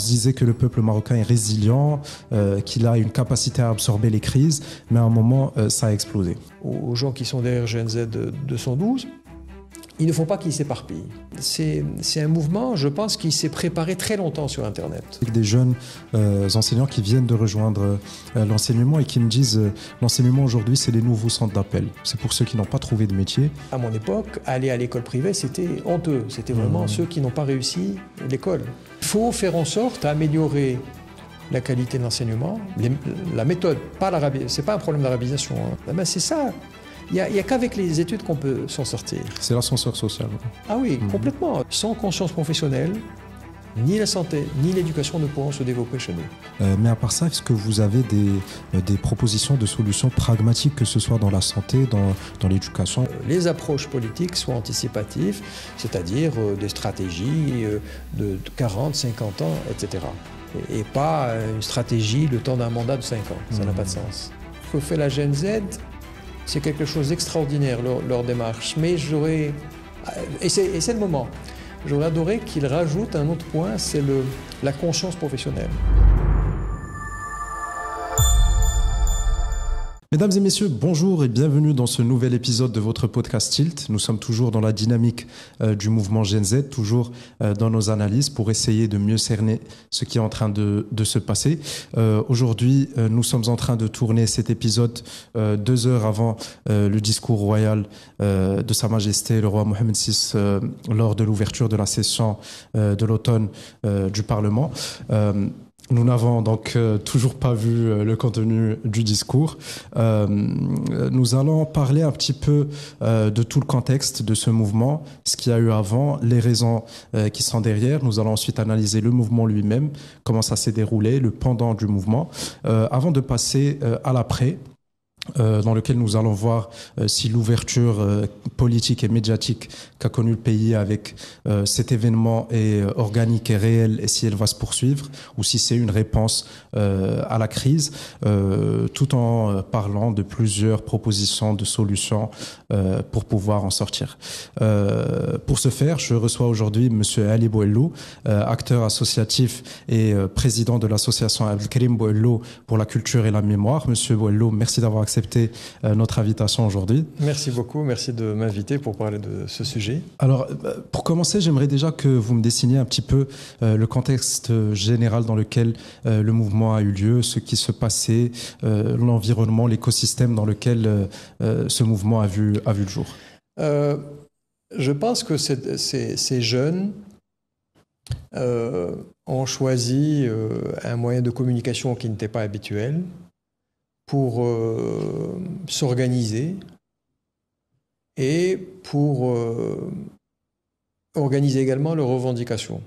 se disait que le peuple marocain est résilient, qu'il a une capacité à absorber les crises, mais à un moment, ça a explosé. Aux gens qui sont derrière GNZ 212, il ne faut pas qu'ils s'éparpillent. C'est un mouvement, je pense, qui s'est préparé très longtemps sur Internet. Des jeunes enseignants qui viennent de rejoindre l'enseignement et qui me disent l'enseignement aujourd'hui, c'est les nouveaux centres d'appel. C'est pour ceux qui n'ont pas trouvé de métier. À mon époque, aller à l'école privée, c'était honteux. C'était vraiment ceux qui n'ont pas réussi l'école. Il faut faire en sorte d'améliorer la qualité de l'enseignement, la méthode, pas c'est pas un problème d'arabisation. Ben c'est ça. Il n'y a qu'avec les études qu'on peut s'en sortir. C'est l'ascenseur social. Ah oui, complètement. Sans conscience professionnelle, ni la santé, ni l'éducation ne pourront se développer chez nous. Mais à part ça, est-ce que vous avez des propositions de solutions pragmatiques, que ce soit dans la santé, dans l'éducation? Les approches politiques sont anticipatives, c'est-à-dire des stratégies de 40, 50 ans, etc. Et pas une stratégie le temps d'un mandat de 5 ans. Ça n'a pas de sens. Ce que fait la GNZ, c'est quelque chose d'extraordinaire, leur démarche. Mais et c'est le moment. J'aurais adoré qu'ils rajoutent un autre point, c'est la conscience professionnelle. Mesdames et messieurs, bonjour et bienvenue dans ce nouvel épisode de votre podcast Tilt. Nous sommes toujours dans la dynamique du mouvement Gen Z, toujours dans nos analyses pour essayer de mieux cerner ce qui est en train de se passer. Aujourd'hui, nous sommes en train de tourner cet épisode 2 heures avant le discours royal de Sa Majesté le roi Mohammed VI lors de l'ouverture de la session de l'automne du Parlement. Nous n'avons donc toujours pas vu le contenu du discours. Nous allons parler un petit peu de tout le contexte de ce mouvement, ce qu'il y a eu avant, les raisons qui sont derrière. Nous allons ensuite analyser le mouvement lui-même, comment ça s'est déroulé, le pendant du mouvement, avant de passer à l'après. Dans lequel nous allons voir si l'ouverture politique et médiatique qu'a connu le pays avec cet événement est organique et réelle et si elle va se poursuivre ou si c'est une réponse à la crise, tout en parlant de plusieurs propositions de solutions pour pouvoir en sortir. Pour ce faire, je reçois aujourd'hui Monsieur Ali Bouellou, acteur associatif et président de l'association Abdelkarim Bouellou pour la culture et la mémoire. Monsieur Bouellou, merci d'avoir accepté notre invitation aujourd'hui. Merci beaucoup, merci de m'inviter pour parler de ce sujet. Alors, pour commencer, j'aimerais déjà que vous me dessiniez un petit peu le contexte général dans lequel le mouvement a eu lieu, ce qui se passait, l'environnement, l'écosystème dans lequel ce mouvement a vu le jour. Je pense que ces jeunes ont choisi un moyen de communication qui n'était pas habituel pour s'organiser et pour organiser également leurs revendications.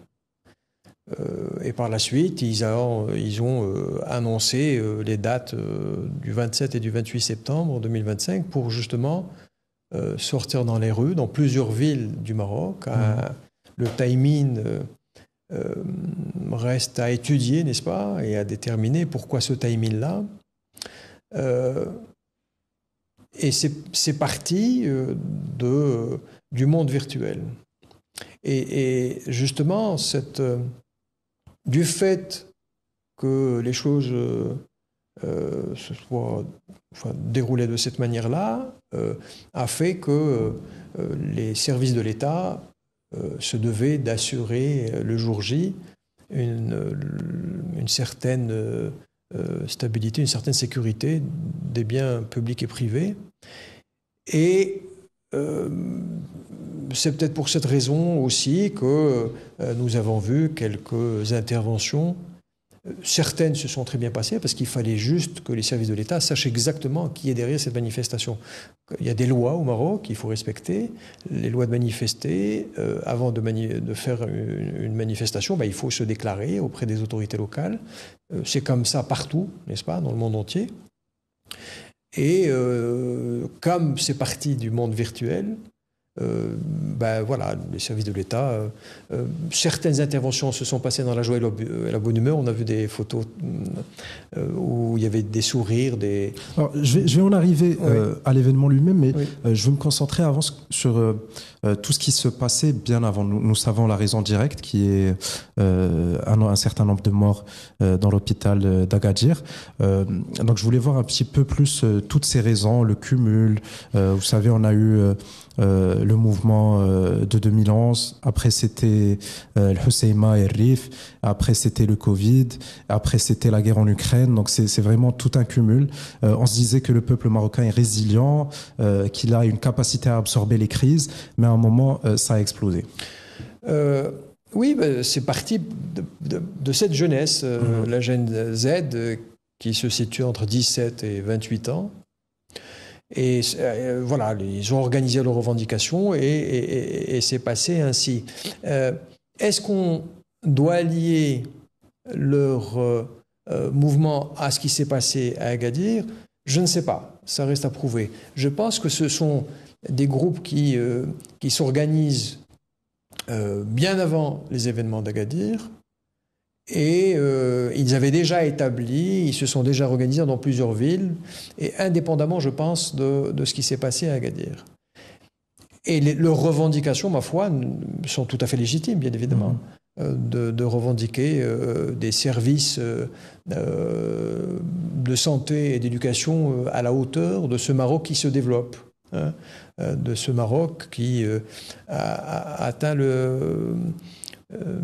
Et par la suite, ils ont annoncé les dates du 27 et du 28 septembre 2025 pour justement sortir dans les rues, dans plusieurs villes du Maroc. Le timing reste à étudier, n'est-ce pas, et à déterminer pourquoi ce timing-là. Et c'est parti du monde virtuel. Et justement, du fait que les choses se soient déroulées de cette manière-là, a fait que les services de l'État se devaient d'assurer le jour J une certaine stabilité, une certaine sécurité des biens publics et privés. Et c'est peut-être pour cette raison aussi que nous avons vu quelques interventions. Certaines se sont très bien passées parce qu'il fallait juste que les services de l'État sachent exactement qui est derrière cette manifestation. Il y a des lois au Maroc qu'il faut respecter. Les lois de manifester, avant de faire une manifestation, il faut se déclarer auprès des autorités locales. C'est comme ça partout, n'est-ce pas, dans le monde entier. Et comme c'est parti du monde virtuel, voilà, les services de l'État, certaines interventions se sont passées dans la joie et la bonne humeur. On a vu des photos où il y avait des sourires. Alors, je vais en arriver à l'événement lui-même, mais Oui. je veux me concentrer avant sur tout ce qui se passait bien avant. Nous savons la raison directe, qui est un certain nombre de morts dans l'hôpital d'Agadir. Donc je voulais voir un petit peu plus toutes ces raisons, le cumul. Vous savez, on a eu le mouvement de 2011, après c'était le Hoceima et le Rif, après c'était le Covid, après c'était la guerre en Ukraine, donc c'est vraiment tout un cumul. On se disait que le peuple marocain est résilient, qu'il a une capacité à absorber les crises, mais à un moment ça a explosé. Oui, c'est parti de cette jeunesse, la Gen Z, qui se situe entre 17 et 28 ans. Et voilà, ils ont organisé leurs revendications et c'est passé ainsi. Est-ce qu'on doit lier leur mouvement à ce qui s'est passé à Agadir? Je ne sais pas, ça reste à prouver. Je pense que ce sont des groupes qui s'organisent bien avant les événements d'Agadir. Et ils avaient déjà établi, ils se sont déjà organisés dans plusieurs villes, et indépendamment, je pense, de ce qui s'est passé à Agadir. Et leurs revendications, ma foi, sont tout à fait légitimes, bien évidemment, de revendiquer des services de santé et d'éducation à la hauteur de ce Maroc qui se développe, hein, de ce Maroc qui a atteint le...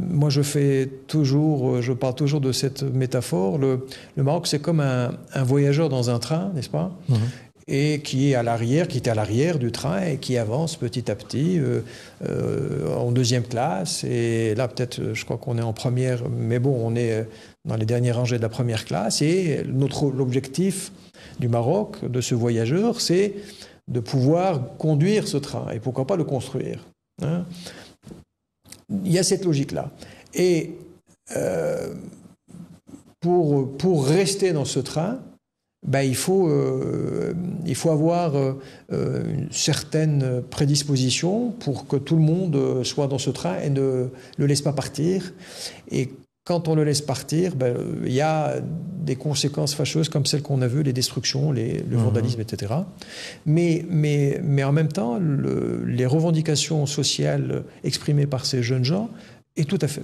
moi, je parle toujours de cette métaphore. Le Maroc, c'est comme un voyageur dans un train, n'est-ce pas? Et qui était à l'arrière du train et qui avance petit à petit en deuxième classe. Et là, peut-être, je crois qu'on est en première, mais bon, on est dans les dernières rangées de la première classe. Et l'objectif du Maroc, de ce voyageur, c'est de pouvoir conduire ce train et pourquoi pas le construire, hein. Il y a cette logique-là. Et pour rester dans ce train, il faut avoir une certaine prédisposition pour que tout le monde soit dans ce train et ne le laisse pas partir. Et quand on le laisse partir, il y a des conséquences fâcheuses comme celles qu'on a vues, les destructions, le vandalisme, etc. Mais en même temps, les revendications sociales exprimées par ces jeunes gens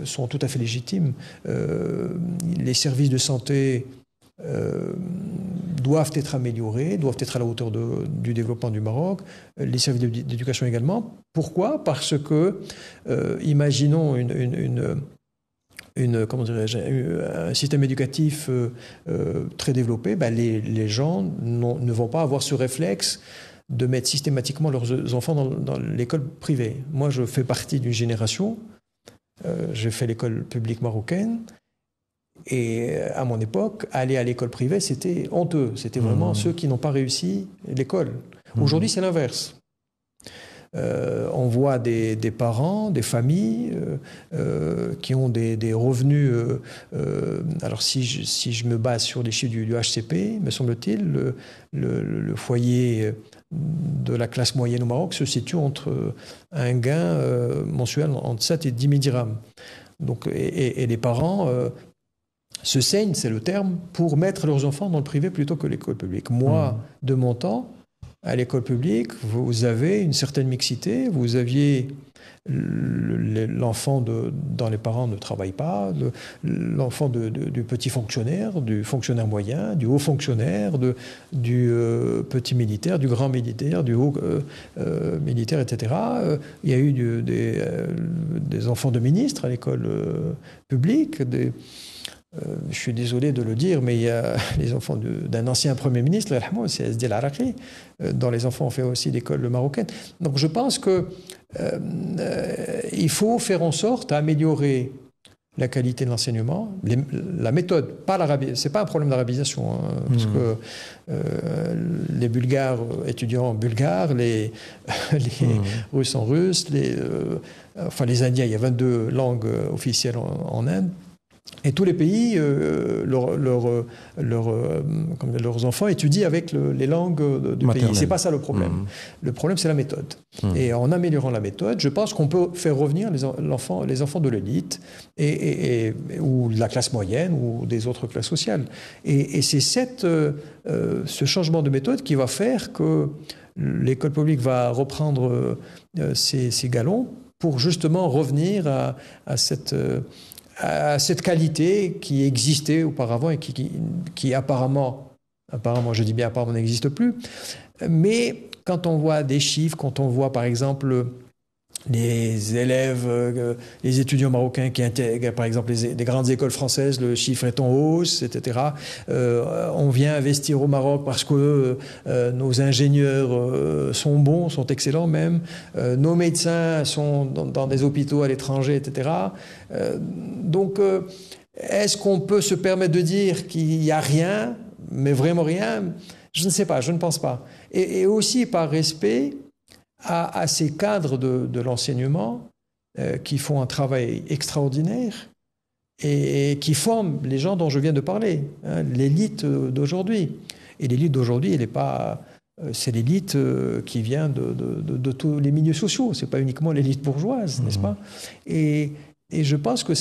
sont tout à fait légitimes. Les services de santé doivent être améliorés, doivent être à la hauteur du développement du Maroc, les services d'éducation également. Pourquoi? Parce que, imaginons un système éducatif très développé, les gens ne vont pas avoir ce réflexe de mettre systématiquement leurs enfants dans l'école privée. Moi, je fais partie d'une génération, j'ai fait l'école publique marocaine, et à mon époque, aller à l'école privée, c'était honteux. C'était vraiment ceux qui n'ont pas réussi l'école. Aujourd'hui, c'est l'inverse. On voit des parents, des familles qui ont des revenus. Alors si je me base sur les chiffres du HCP, me semble-t-il, le foyer de la classe moyenne au Maroc se situe entre un gain mensuel entre 7 et 10 000 dirhams. Donc, et les parents se saignent, c'est le terme, pour mettre leurs enfants dans le privé plutôt que l'école publique. Moi, de mon temps, à l'école publique, vous avez une certaine mixité, vous aviez l'enfant dont les parents ne travaillent pas, l'enfant du petit fonctionnaire, du fonctionnaire moyen, du haut fonctionnaire, du petit militaire, du grand militaire, du haut militaire, etc. Il y a eu des enfants de ministres à l'école publique, je suis désolé de le dire, mais il y a les enfants d'un ancien Premier ministre, c'est Asdi El Araqi, dont les enfants ont fait aussi l'école marocaine. Donc je pense qu'il faut faire en sorte d'améliorer la qualité de l'enseignement, la méthode, c'est pas un problème d'arabisation, hein, parce que les Bulgares, étudiants bulgares, les Russes en russe, les Indiens, il y a 22 langues officielles en Inde. Et tous les pays, leurs enfants étudient avec les langues du pays. Ce n'est pas ça le problème. Le problème, c'est la méthode. Et en améliorant la méthode, je pense qu'on peut faire revenir les enfants de l'élite ou de la classe moyenne ou des autres classes sociales. Et c'est ce changement de méthode qui va faire que l'école publique va reprendre ses galons pour justement revenir à cette qualité qui existait auparavant et qui apparemment, je dis bien apparemment, n'existe plus. Mais quand on voit des chiffres, quand on voit par exemple les élèves, les étudiants marocains qui intègrent par exemple les grandes écoles françaises, le chiffre est en hausse, etc. On vient investir au Maroc parce que nos ingénieurs sont bons, sont excellents même. Nos médecins sont dans des hôpitaux à l'étranger, etc. Donc, est-ce qu'on peut se permettre de dire qu'il n'y a rien, mais vraiment rien? Je ne sais pas, je ne pense pas. Et aussi par respect à ces cadres de l'enseignement qui font un travail extraordinaire et qui forment les gens dont je viens de parler, hein, l'élite d'aujourd'hui. Et l'élite d'aujourd'hui, elle n'est pas... C'est l'élite qui vient de tous les milieux sociaux, ce n'est pas uniquement l'élite bourgeoise, n'est-ce pas? Et je pense que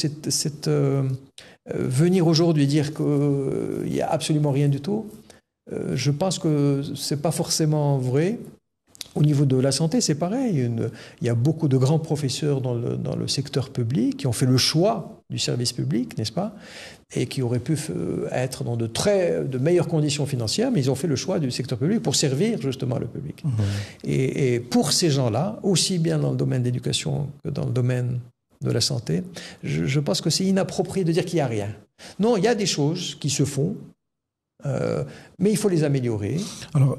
venir aujourd'hui dire qu'il n'y a absolument rien du tout, je pense que ce n'est pas forcément vrai. Au niveau de la santé, c'est pareil. Il y a beaucoup de grands professeurs dans le secteur public qui ont fait le choix du service public, n'est-ce pas? Et qui auraient pu être dans de meilleures conditions financières, mais ils ont fait le choix du secteur public pour servir justement le public. Et pour ces gens-là, aussi bien dans le domaine de l'éducation que dans le domaine de la santé, je pense que c'est inapproprié de dire qu'il n'y a rien. Non, il y a des choses qui se font, mais il faut les améliorer. Alors,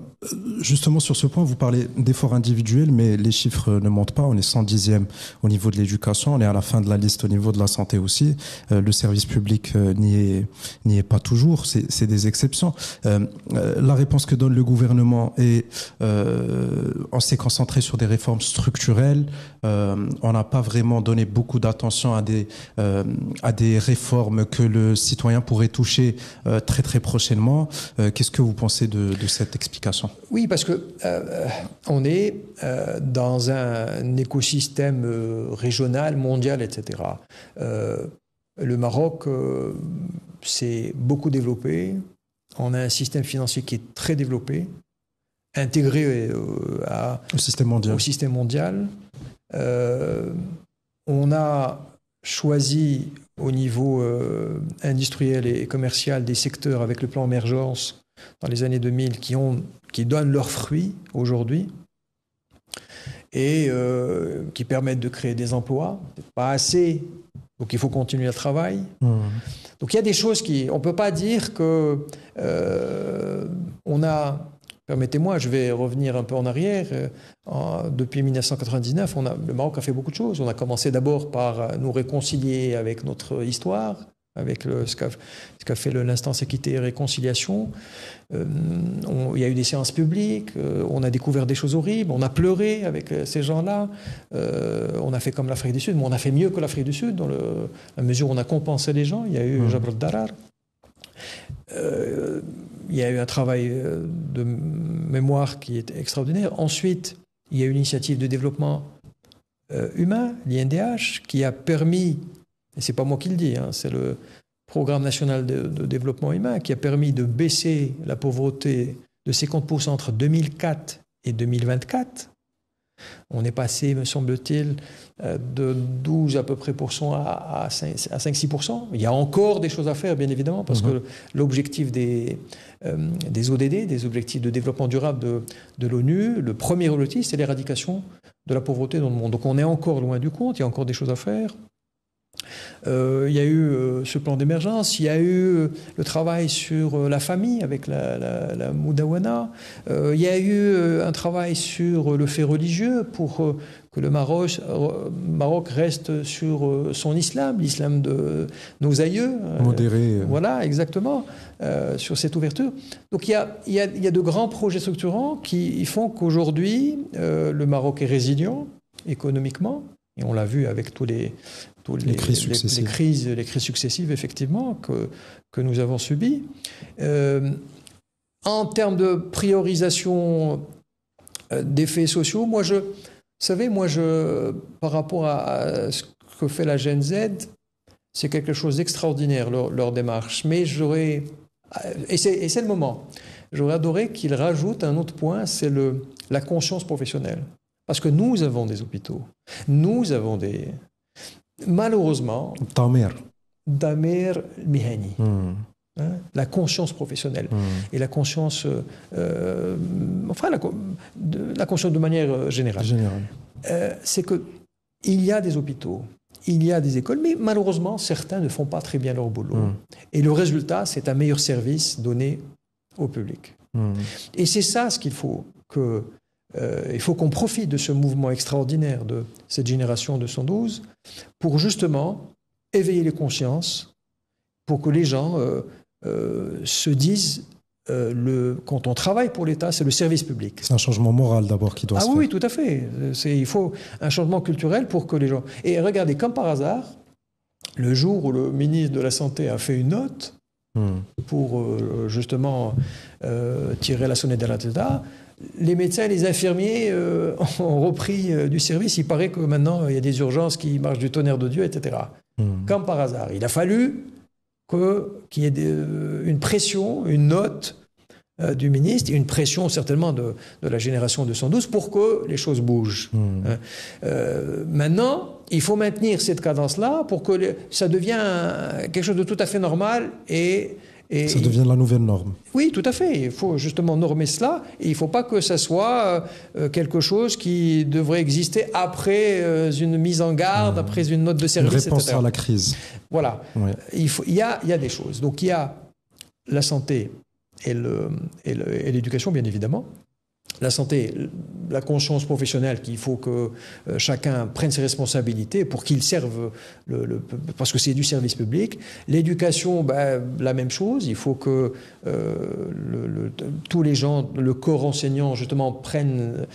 justement, sur ce point, vous parlez d'efforts individuels, mais les chiffres ne montent pas. On est 110e au niveau de l'éducation, on est à la fin de la liste au niveau de la santé aussi. Le service public n'y est pas toujours, c'est des exceptions. La réponse que donne le gouvernement est on s'est concentré sur des réformes structurelles. On n'a pas vraiment donné beaucoup d'attention à des réformes que le citoyen pourrait toucher très très prochainement. Qu'est-ce que vous pensez de cette explication? Oui, parce que on est dans un écosystème régional, mondial, etc. Le Maroc s'est beaucoup développé. On a un système financier qui est très développé, intégré au système mondial. On a choisi au niveau industriel et commercial des secteurs avec le plan émergence dans les années 2000 qui donnent leurs fruits aujourd'hui et qui permettent de créer des emplois. Pas assez, donc il faut continuer le travail. Donc il y a des choses on ne peut pas dire que on a... Permettez-moi, je vais revenir un peu en arrière. Depuis 1999, le Maroc a fait beaucoup de choses. On a commencé d'abord par nous réconcilier avec notre histoire, avec ce qu'a fait l'instance équité et réconciliation. Il y a eu des séances publiques, on a découvert des choses horribles, on a pleuré avec ces gens-là. On a fait comme l'Afrique du Sud, mais on a fait mieux que l'Afrique du Sud, dans la mesure où on a compensé les gens. Il y a eu Jabr al-Darar. Il y a eu un travail de mémoire qui est extraordinaire. Ensuite, il y a eu une initiative de développement humain, l'INDH, qui a permis, et ce n'est pas moi qui le dis, hein, c'est le Programme national de développement humain, qui a permis de baisser la pauvreté de 50% entre 2004 et 2024. On est passé, me semble-t-il, de 12 à peu près à 5-6%. Il y a encore des choses à faire, bien évidemment, parce que l'objectif des ODD, des objectifs de développement durable de l'ONU, le premier objectif, c'est l'éradication de la pauvreté dans le monde. Donc on est encore loin du compte, il y a encore des choses à faire. Il y a eu ce plan d'émergence, il y a eu le travail sur la famille avec la Moudawana, il y a eu un travail sur le fait religieux pour que le Maroc reste sur son islam, l'islam de nos aïeux. Modéré. Voilà, exactement, sur cette ouverture. Donc il y a de grands projets structurants qui font qu'aujourd'hui, le Maroc est résilient économiquement. Et on l'a vu avec tous les crises successives, effectivement, que nous avons subies. En termes de priorisation des faits sociaux, par rapport à ce que fait la Gen Z, c'est quelque chose d'extraordinaire, leur démarche. Mais c'est le moment. J'aurais adoré qu'ils rajoutent un autre point, c'est la conscience professionnelle. Parce que nous avons des hôpitaux. Nous avons malheureusement... Damer Mihani. La conscience professionnelle. Et la conscience... la conscience de manière générale. C'est qu'il y a des hôpitaux, il y a des écoles, mais malheureusement, certains ne font pas très bien leur boulot. Et le résultat, c'est un meilleur service donné au public. Et c'est ça ce qu'il faut il faut qu'on profite de ce mouvement extraordinaire de cette génération de 112 pour justement éveiller les consciences, pour que les gens se disent quand on travaille pour l'État, c'est le service public. C'est un changement moral d'abord qui doit se faire. Oui, tout à fait. Il faut un changement culturel pour que les gens... Et regardez, comme par hasard, le jour où le ministre de la Santé a fait une note pour justement tirer la sonnette d'alarme, les médecins et les infirmiers ont repris du service. Il paraît que maintenant, il y a des urgences qui marchent du tonnerre de Dieu, etc. Comme par hasard. Il a fallu qu'il y ait une pression, une note du ministre, et une pression certainement de la génération de 112 pour que les choses bougent. Maintenant, il faut maintenir cette cadence-là pour que ça devienne quelque chose de tout à fait normal et ça devient la nouvelle norme. Oui, tout à fait. Il faut justement normer cela. Et il ne faut pas que ça soit quelque chose qui devrait exister après une mise en garde, après une note de service, etc. Une réponse à la crise. Voilà. Ouais. Il y a des choses. Donc il y a la santé et l'éducation, bien évidemment. La santé, la conscience professionnelle, qu'il faut que chacun prenne ses responsabilités pour qu'il serve, parce que c'est du service public. L'éducation, la même chose. Il faut que tous les gens, le corps enseignant, justement, prennent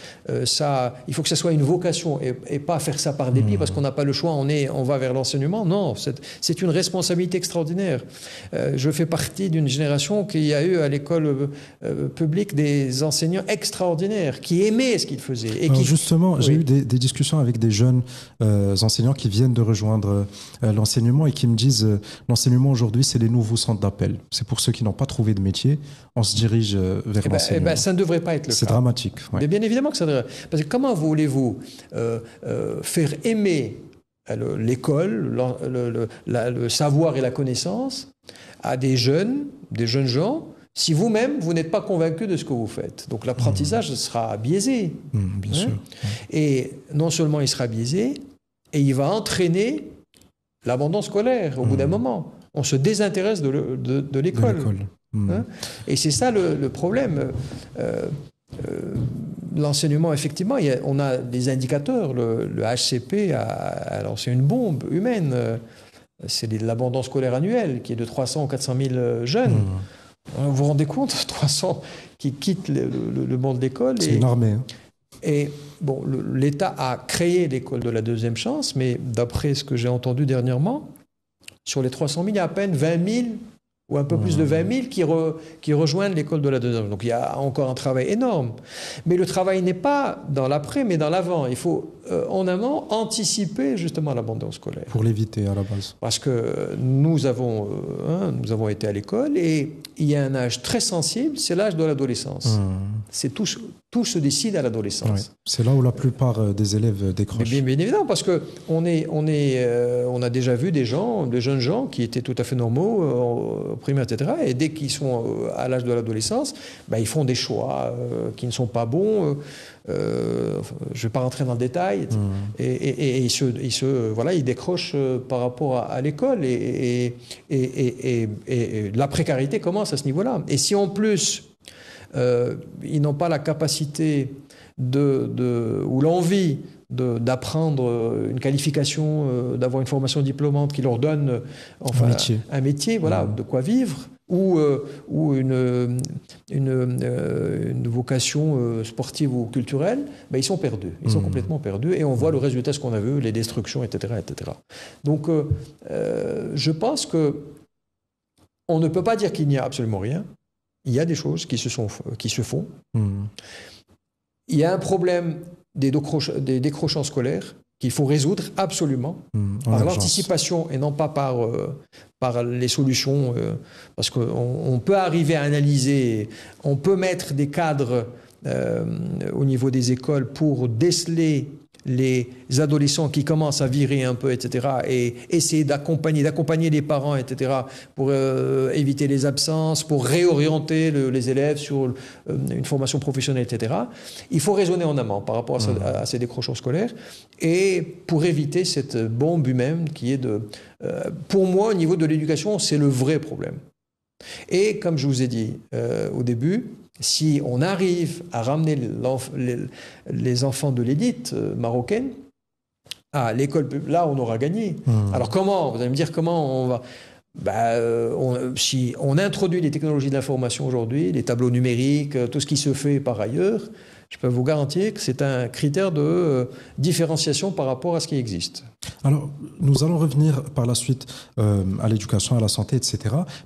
ça. Il faut que ça soit une vocation et pas faire ça par dépit, parce qu'on n'a pas le choix, on va vers l'enseignement. Non, c'est une responsabilité extraordinaire. Je fais partie d'une génération qui a eu à l'école publique des enseignants extraordinaires qui aimaient ce qu'ils faisaient. Justement, j'ai eu des discussions avec des jeunes enseignants qui viennent de rejoindre l'enseignement et qui me disent l'enseignement aujourd'hui, c'est les nouveaux centres d'appel. C'est pour ceux qui n'ont pas trouvé de métier, on se dirige vers l'enseignement. Ça ne devrait pas être le cas. C'est dramatique. Ouais. Mais bien évidemment que ça devrait. Parce que comment voulez-vous faire aimer l'école, le savoir et la connaissance à des jeunes gens, si vous-même, vous n'êtes pas convaincu de ce que vous faites. Donc l'apprentissage sera biaisé. Bien sûr. Et non seulement il sera biaisé, et il va entraîner l'abandon scolaire au bout d'un moment. On se désintéresse de l'école. Et c'est ça le problème. L'enseignement, effectivement, on a des indicateurs. Le HCP a lancé une bombe humaine. C'est l'abandon scolaire annuel qui est de 300 ou 400 000 jeunes. Vous vous rendez compte, 300 qui quittent le monde de l'école. C'est une armée. Et bon, l'État a créé l'école de la deuxième chance, mais d'après ce que j'ai entendu dernièrement, sur les 300 000, il y a à peine 20 000 ou un peu plus de 20 000 qui rejoignent l'école de la deuxième. Donc il y a encore un travail énorme. Mais le travail n'est pas dans l'après, mais dans l'avant. Il faut, en amont, anticiper justement l'abandon scolaire. Pour l'éviter à la base. Parce que nous avons été à l'école et il y a un âge très sensible, c'est l'âge de l'adolescence. C'est tout se décide à l'adolescence. Ouais. C'est là où la plupart des élèves décrochent. Bien évidemment, parce que on a déjà vu des jeunes gens qui étaient tout à fait normaux au primaire, etc. Et dès qu'ils sont à l'âge de l'adolescence, ils font des choix qui ne sont pas bons. Je ne vais pas rentrer dans le détail. Et ils décrochent par rapport à l'école. Et la précarité commence à ce niveau-là. Et si en plus ils n'ont pas la capacité ou l'envie d'apprendre une qualification, d'avoir une formation diplômante qui leur donne un métier, voilà, de quoi vivre, ou une vocation sportive ou culturelle, ben, ils sont perdus. Ils sont complètement perdus. Et on voit le résultat, ce qu'on a vu, les destructions, etc. etc. Donc, je pense que on ne peut pas dire qu'il n'y a absolument rien. Il y a des choses qui se font. Il y a un problème des décrochants scolaires qu'il faut résoudre absolument par l'anticipation et non pas par les solutions. Parce qu'on peut arriver à analyser, on peut mettre des cadres au niveau des écoles pour déceler les adolescents qui commencent à virer un peu, etc., et essayer d'accompagner les parents, etc., pour éviter les absences, pour réorienter les élèves sur une formation professionnelle, etc. Il faut raisonner en amont par rapport à ces décrocheurs scolaires, et pour éviter cette bombe humaine qui est pour moi, au niveau de l'éducation, c'est le vrai problème. Et comme je vous ai dit au début, si on arrive à ramener les enfants de l'élite marocaine à l'école, là on aura gagné. Alors comment? Vous allez me dire comment on va... si on introduit les technologies de l'information aujourd'hui, les tableaux numériques, tout ce qui se fait par ailleurs, je peux vous garantir que c'est un critère de différenciation par rapport à ce qui existe. Alors, nous allons revenir par la suite à l'éducation, à la santé, etc.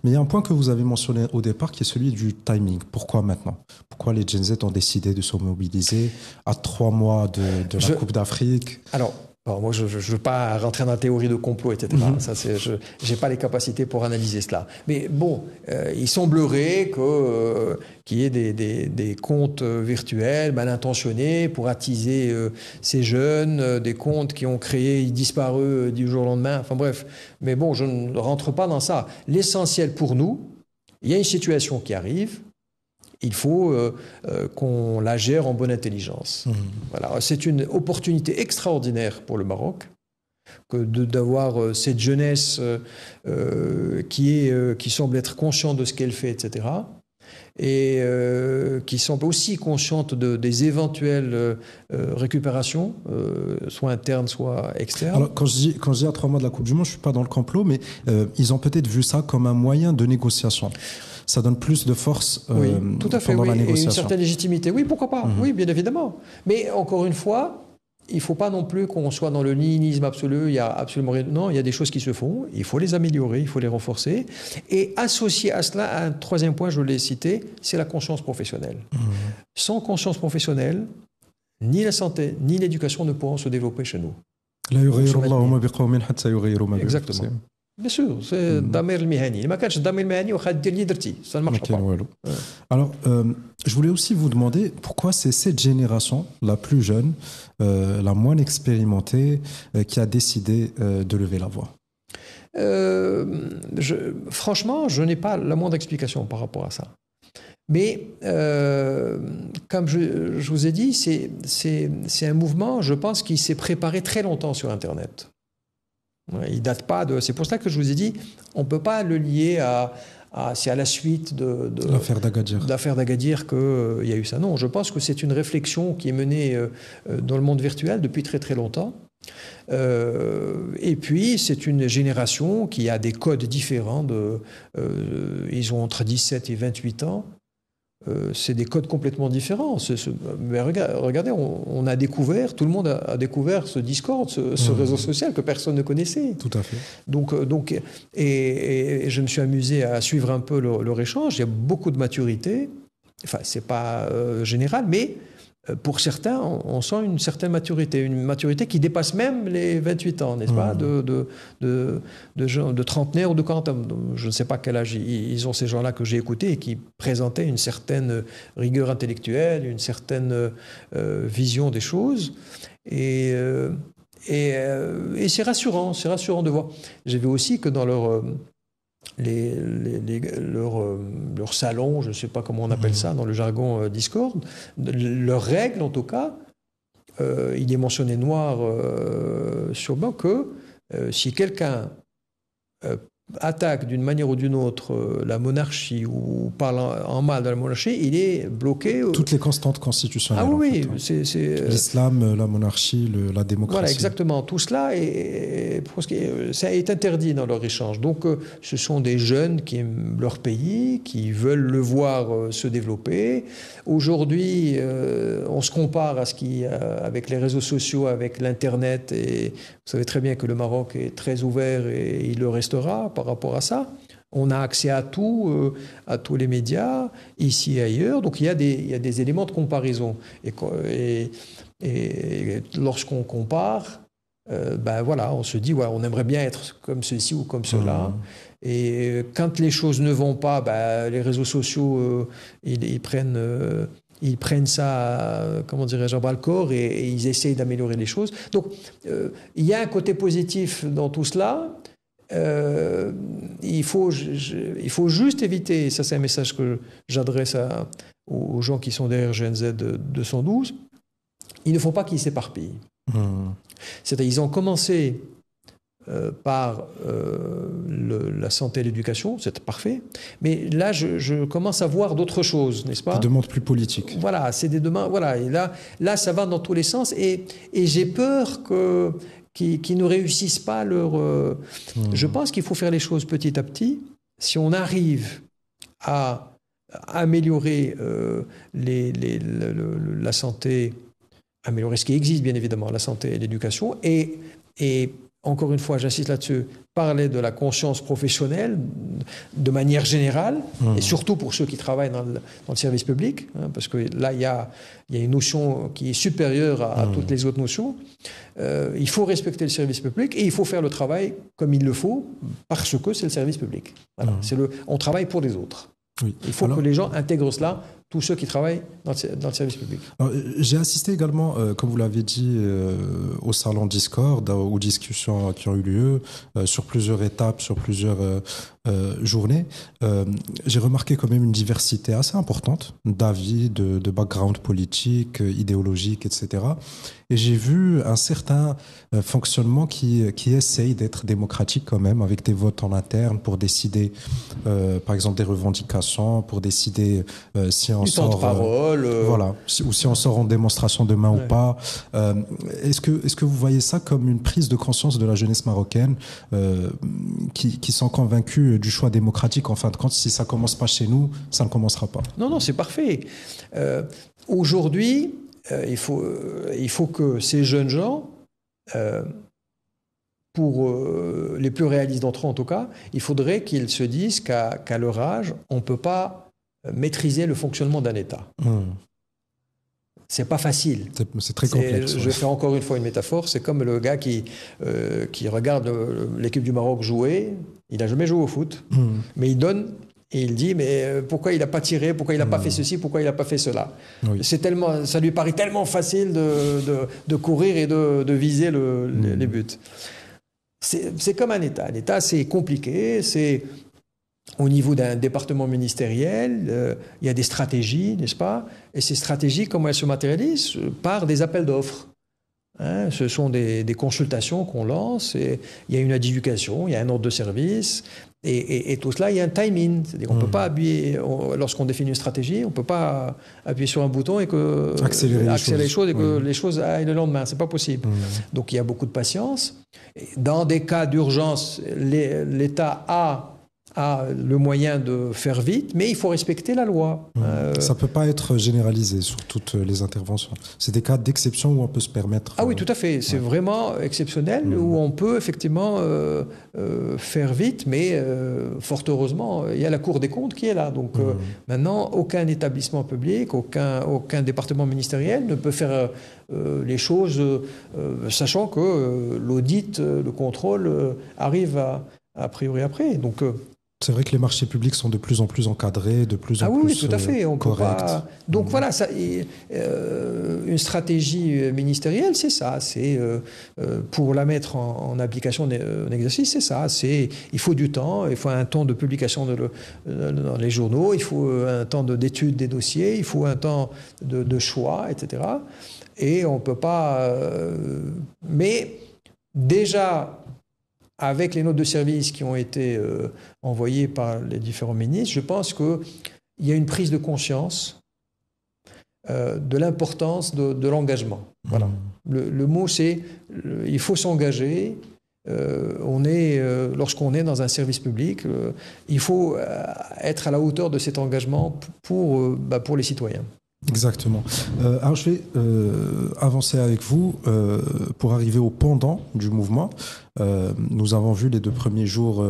Mais il y a un point que vous avez mentionné au départ qui est celui du timing. Pourquoi maintenant? Pourquoi les Gen Z ont décidé de se mobiliser à 3 mois de la Coupe d'Afrique? Alors, moi, je ne veux pas rentrer dans la théorie de complot, etc. Ça, je n'ai pas les capacités pour analyser cela. Mais bon, il semblerait qu'il y ait des comptes virtuels mal intentionnés pour attiser ces jeunes, des comptes qui ont disparu du jour au lendemain. Enfin bref, mais bon, je ne rentre pas dans ça. L'essentiel pour nous, il y a une situation qui arrive. Il faut qu'on la gère en bonne intelligence. Voilà. C'est une opportunité extraordinaire pour le Maroc d'avoir cette jeunesse qui semble être consciente de ce qu'elle fait, etc. Et qui semble aussi consciente des éventuelles récupérations, soit internes, soit externes. Alors, quand je dis à 3 mois de la Coupe du Monde, je ne suis pas dans le complot, mais ils ont peut-être vu ça comme un moyen de négociation. Ça donne plus de force oui, tout à fait, pendant la négociation. Et une certaine légitimité. Oui, pourquoi pas? Oui, bien évidemment. Mais encore une fois, il ne faut pas non plus qu'on soit dans le nihilisme absolu. Il y a absolument rien. Non, il y a des choses qui se font. Il faut les améliorer, il faut les renforcer. Et associé à cela, un troisième point, je l'ai cité, c'est la conscience professionnelle. Sans conscience professionnelle, ni la santé, ni l'éducation ne pourront se développer chez nous. Exactement. Bien sûr, c'est Damir al-Mihani. Il m'a dit Damir al-Mihani, ça ne marche pas. Alors, je voulais aussi vous demander pourquoi c'est cette génération, la plus jeune, la moins expérimentée, qui a décidé de lever la voix. Franchement, je n'ai pas la moindre explication par rapport à ça. Mais, comme je vous ai dit, c'est un mouvement, je pense, qui s'est préparé très longtemps sur Internet. Il date pas de... C'est pour ça que je vous ai dit, on ne peut pas le lier c'est à la suite de l'affaire d'Agadir. L'affaire d'Agadir qu'il y a eu ça. Non, je pense que c'est une réflexion qui est menée dans le monde virtuel depuis très très longtemps. Et puis, c'est une génération qui a des codes différents. Ils ont entre 17 et 28 ans. C'est des codes complètement différents. Mais regardez, on a découvert, tout le monde a découvert ce Discord, ce réseau social que personne ne connaissait. Tout à fait. Donc, et je me suis amusé à suivre un peu leur échange. Il y a beaucoup de maturité. Enfin, c'est pas général, mais pour certains, on sent une certaine maturité, une maturité qui dépasse même les 28 ans, n'est-ce pas, de trentenaires ou de quarantaines. Je ne sais pas quel âge ils ont, ces gens-là que j'ai écoutés et qui présentaient une certaine rigueur intellectuelle, une certaine vision des choses. Et c'est rassurant de voir. J'ai vu aussi que dans leur salon, je ne sais pas comment on appelle ça dans le jargon Discord, leurs règles en tout cas, il est mentionné noir sur blanc que si quelqu'un attaque d'une manière ou d'une autre la monarchie ou parle en mal de la monarchie, il est bloqué. Toutes les constantes constitutionnelles. Ah oui, en fait, ouais. L'islam, la monarchie, la démocratie. Voilà, exactement. Tout cela ça est interdit dans leur échange. Donc, ce sont des jeunes qui aiment leur pays, qui veulent le voir se développer. Aujourd'hui, on se compare à avec les réseaux sociaux, avec l'Internet, et vous savez très bien que le Maroc est très ouvert et il le restera par rapport à ça. On a accès à tout, à tous les médias, ici et ailleurs. Donc il y a des éléments de comparaison. Et lorsqu'on compare, ben voilà, on se dit, ouais, on aimerait bien être comme ceci ou comme cela. Et quand les choses ne vont pas, ben, les réseaux sociaux, ils prennent ça, comment dirais-je, à bras le corps et ils essayent d'améliorer les choses. Donc, il y a un côté positif dans tout cela. Il faut juste éviter, et ça c'est un message que j'adresse aux gens qui sont derrière GNZ 212, il ne faut pas qu'ils s'éparpillent. C'est-à-dire ils ont commencé par la santé et l'éducation, c'est parfait, mais là je commence à voir d'autres choses, n'est-ce pas ? Des demandes plus politiques. Voilà, c'est des demandes, voilà, et là ça va dans tous les sens, et j'ai peur qu'ils ne réussissent pas leur... Je pense qu'il faut faire les choses petit à petit. Si on arrive à améliorer la santé, améliorer ce qui existe bien évidemment, la santé et l'éducation, et encore une fois, j'insiste là-dessus, parler de la conscience professionnelle de manière générale, et surtout pour ceux qui travaillent dans le service public, hein, parce que là, il y a une notion qui est supérieure à toutes les autres notions. Il faut respecter le service public et il faut faire le travail comme il le faut, parce que c'est le service public. Voilà, on travaille pour les autres. Oui. Il faut que les gens intègrent cela, tous ceux qui travaillent dans le service public. J'ai assisté également, comme vous l'avez dit, au salon Discord, aux discussions qui ont eu lieu sur plusieurs étapes, sur plusieurs journées. J'ai remarqué quand même une diversité assez importante d'avis, de background politique, idéologique, etc. Et j'ai vu un certain fonctionnement qui essaye d'être démocratique quand même, avec des votes en interne pour décider, par exemple, des revendications, pour décider si on sort... temps de parole. Voilà, ou si on sort en démonstration demain ou pas. Est-ce que vous voyez ça comme une prise de conscience de la jeunesse marocaine qui sont convaincus du choix démocratique? En fin de compte, si ça ne commence pas chez nous, ça ne commencera pas. Non, c'est parfait. Aujourd'hui, il faut que ces jeunes gens, pour les plus réalistes d'entre eux en tout cas, il faudrait qu'ils se disent qu'à leur âge, on ne peut pas maîtriser le fonctionnement d'un État. C'est pas facile. C'est très complexe. Je fais encore une fois une métaphore. C'est comme le gars qui regarde l'équipe du Maroc jouer. Il n'a jamais joué au foot, mais il donne et il dit mais pourquoi il n'a pas tiré, pourquoi il n'a pas fait ceci, pourquoi il n'a pas fait cela. Oui. Ça lui paraît tellement facile de courir et de viser les buts. C'est comme un État. L'État, c'est compliqué. C'est au niveau d'un département ministériel, il y a des stratégies, n'est-ce pas? Et ces stratégies, comment elles se matérialisent? Par des appels d'offres. Hein, ce sont des consultations qu'on lance, et il y a une adjudication, il y a un ordre de service, et tout cela, il y a un timing. C'est-à-dire qu'on ne peut pas appuyer, lorsqu'on définit une stratégie, on ne peut pas appuyer sur un bouton et accélérer les choses et que les choses aillent le lendemain. Ce n'est pas possible. Donc il y a beaucoup de patience. Dans des cas d'urgence, l'État a le moyen de faire vite, mais il faut respecter la loi. Ça ne peut pas être généralisé sur toutes les interventions. C'est des cas d'exception où on peut se permettre... Ah oui, tout à fait. C'est vraiment exceptionnel, où on peut effectivement faire vite, mais fort heureusement, il y a la Cour des comptes qui est là. Donc maintenant, aucun établissement public, aucun département ministériel ne peut faire les choses, sachant que l'audit, le contrôle arrive a priori après. Donc... C'est vrai que les marchés publics sont de plus en plus encadrés, de plus en plus oui, tout à fait. On corrects. Peut pas... Donc voilà, une stratégie ministérielle, c'est ça. C'est pour la mettre en application, en exercice, c'est ça. Il faut du temps, il faut un temps de publication dans les journaux, il faut un temps d'étude des dossiers, il faut un temps de choix, etc. Et on ne peut pas... mais déjà... avec les notes de service qui ont été envoyées par les différents ministres, je pense qu'il y a une prise de conscience de l'importance de l'engagement. Voilà. Le mot, c'est il faut s'engager. Lorsqu'on est dans un service public, il faut être à la hauteur de cet engagement pour les citoyens. Exactement. Alors je vais avancer avec vous pour arriver au pendant du mouvement. Nous avons vu les 2 premiers jours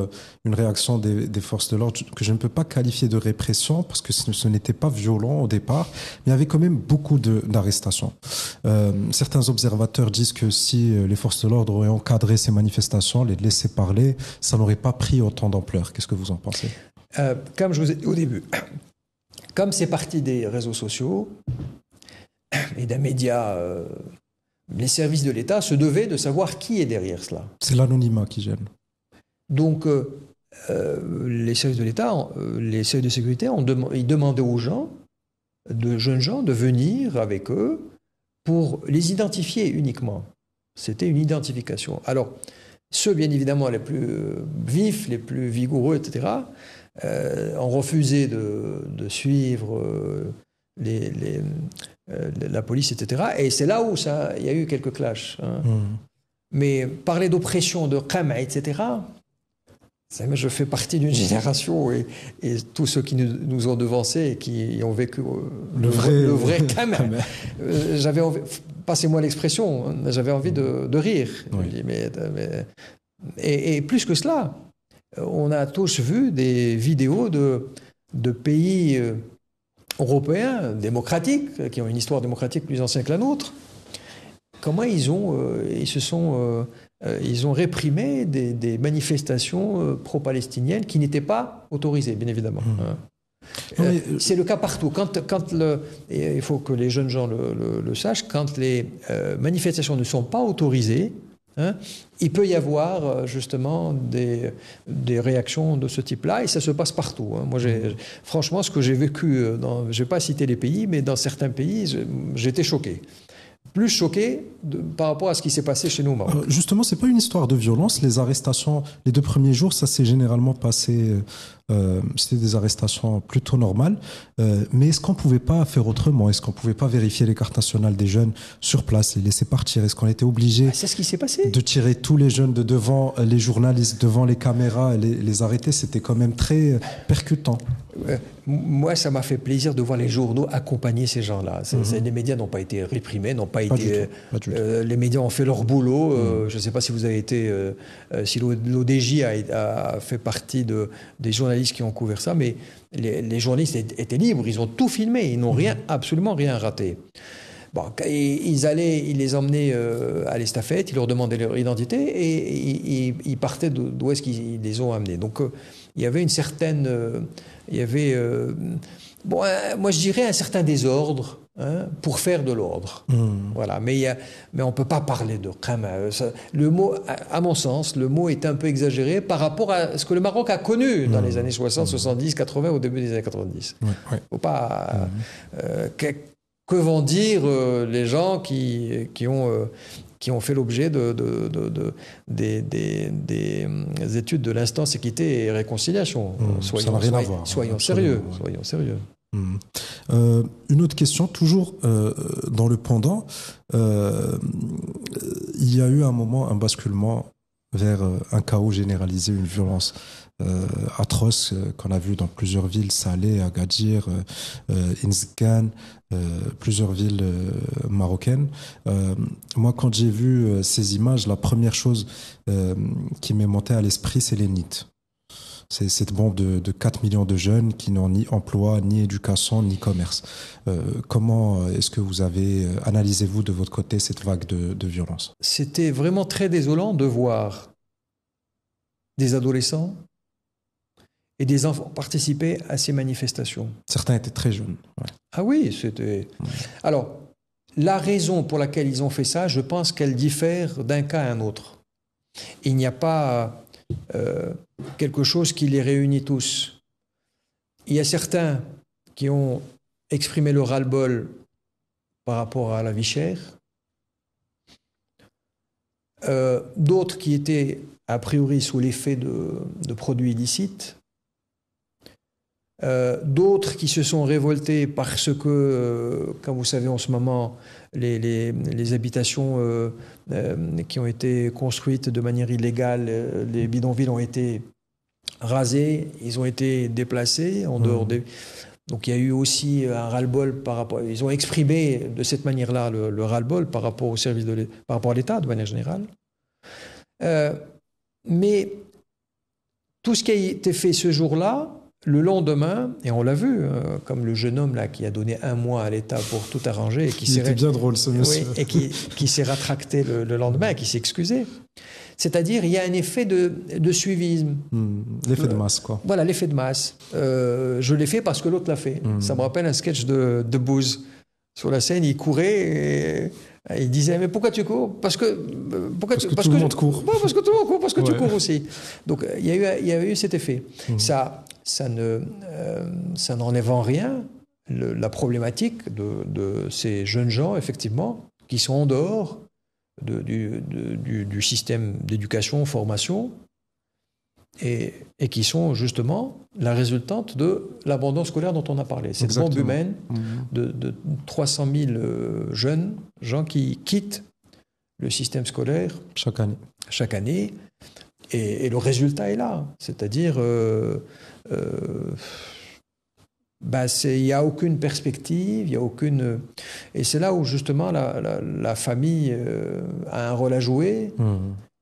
une réaction des forces de l'ordre que je ne peux pas qualifier de répression parce que ce n'était pas violent au départ, mais il y avait quand même beaucoup d'arrestations. Certains observateurs disent que si les forces de l'ordre auraient encadré ces manifestations, les laissé parler, ça n'aurait pas pris autant d'ampleur. Qu'est-ce que vous en pensez ? Comme je vous ai dit au début, comme c'est parti des réseaux sociaux et d'un média, les services de l'État se devaient de savoir qui est derrière cela. C'est l'anonymat qui gêne. Donc, les services de l'État, les services de sécurité, ils demandaient aux gens, de jeunes gens, de venir avec eux pour les identifier uniquement. C'était une identification. Alors, ceux, bien évidemment, les plus vifs, les plus vigoureux, etc., ont refusé de suivre la police, etc. Et c'est là où il y a eu quelques clashs. Hein. Mais parler d'oppression, de qama, etc., je fais partie d'une génération et tous ceux qui nous ont devancés et qui ont vécu le vrai qama. J'avais envie, passez-moi l'expression, j'avais envie de rire. Oui. Et plus que cela, on a tous vu des vidéos de pays européens démocratiques, qui ont une histoire démocratique plus ancienne que la nôtre. Comment ils ont réprimé des manifestations pro-palestiniennes qui n'étaient pas autorisées, bien évidemment. C'est le cas partout. Il faut que les jeunes gens le sachent, quand les manifestations ne sont pas autorisées, il peut y avoir justement des réactions de ce type-là, et ça se passe partout. Moi, franchement, ce que j'ai vécu, je ne vais pas citer les pays, mais dans certains pays, j'étais choqué. Plus choqué par rapport à ce qui s'est passé chez nous au Maroc. Justement, c'est pas une histoire de violence. Les arrestations, les 2 premiers jours, ça s'est généralement passé. C'était des arrestations plutôt normales. Mais est-ce qu'on pouvait pas faire autrement ? Est-ce qu'on pouvait pas vérifier les cartes nationales des jeunes sur place, les laisser partir ? Est-ce qu'on était obligé c'est ce qui s'est passé. De tirer tous les jeunes de devant les journalistes, devant les caméras, les arrêter ? C'était quand même très percutant. Moi, ça m'a fait plaisir de voir les journaux accompagner ces gens-là. Les médias n'ont pas été réprimés, n'ont pas été. Les médias ont fait leur boulot. Je ne sais pas si vous avez été, si l'ODJ a fait partie des journalistes qui ont couvert ça, mais les journalistes étaient libres. Ils ont tout filmé. Ils n'ont absolument rien raté. Bon, ils les emmenaient à l'estafette, ils leur demandaient leur identité et ils partaient d'où est-ce qu'ils les ont amenés. Donc il y avait une certaine, moi je dirais un certain désordre pour faire de l'ordre. Voilà. Mais on ne peut pas parler de qama. Le mot, à mon sens, le mot est un peu exagéré par rapport à ce que le Maroc a connu dans les années 60, 70, 80, au début des années 90. Faut pas... Que vont dire les gens qui ont fait l'objet des études de l'instance équité et réconciliation. Ça n'a rien à voir. Soyons sérieux. Une autre question, toujours dans le pendant, il y a eu un moment, un basculement vers un chaos généralisé, une violence atroce qu'on a vu dans plusieurs villes, Salé, Agadir, Inzgan, plusieurs villes marocaines. Moi, quand j'ai vu ces images, la première chose qui m'est montée à l'esprit, c'est les NEET. C'est cette bombe de 4 millions de jeunes qui n'ont ni emploi, ni éducation, ni commerce. Comment est-ce que vous avez, analysez-vous de votre côté cette vague de violence ? C'était vraiment très désolant de voir des adolescents et des enfants participer à ces manifestations. Certains étaient très jeunes. Ouais. Ah oui, c'était... Alors, la raison pour laquelle ils ont fait ça, je pense qu'elle diffère d'un cas à un autre. Il n'y a pas quelque chose qui les réunit tous. Il y a certains qui ont exprimé le ras-le-bol par rapport à la vie chère. D'autres qui étaient a priori sous l'effet de produits illicites. D'autres qui se sont révoltés parce que, comme vous savez en ce moment, les habitations qui ont été construites de manière illégale, les bidonvilles ont été rasés, ils ont été déplacés en dehors des... Donc il y a eu aussi un ras-le-bol par rapport... Ils ont exprimé de cette manière-là le ras-le-bol par rapport au service par rapport à l'État, de manière générale. Mais tout ce qui a été fait ce jour-là, le lendemain, et on l'a vu, comme le jeune homme là qui a donné 1 mois à l'État pour tout arranger, et qui était bien drôle ce monsieur, oui, et qui s'est rattracté le lendemain, et qui s'est excusé. C'est-à-dire, il y a un effet de suivisme. L'effet de masse, quoi. Voilà, l'effet de masse. Je l'ai fait parce que l'autre l'a fait. Ça me rappelle un sketch de Booz. Sur la scène, il courait et il disait « Mais pourquoi tu cours ?» Parce que tout le monde court. Parce que tout le monde court, parce que tu cours aussi. Donc, il y a eu cet effet. Ça n'enlève en rien la problématique de ces jeunes gens, effectivement, qui sont en dehors du système d'éducation, formation, et qui sont justement la résultante de l'abandon scolaire dont on a parlé. Cette bombe humaine de 300 000 jeunes gens qui quittent le système scolaire chaque année, et le résultat est là. C'est-à-dire, il n'y a aucune perspective, il n'y a aucune... Et c'est là où justement la famille a un rôle à jouer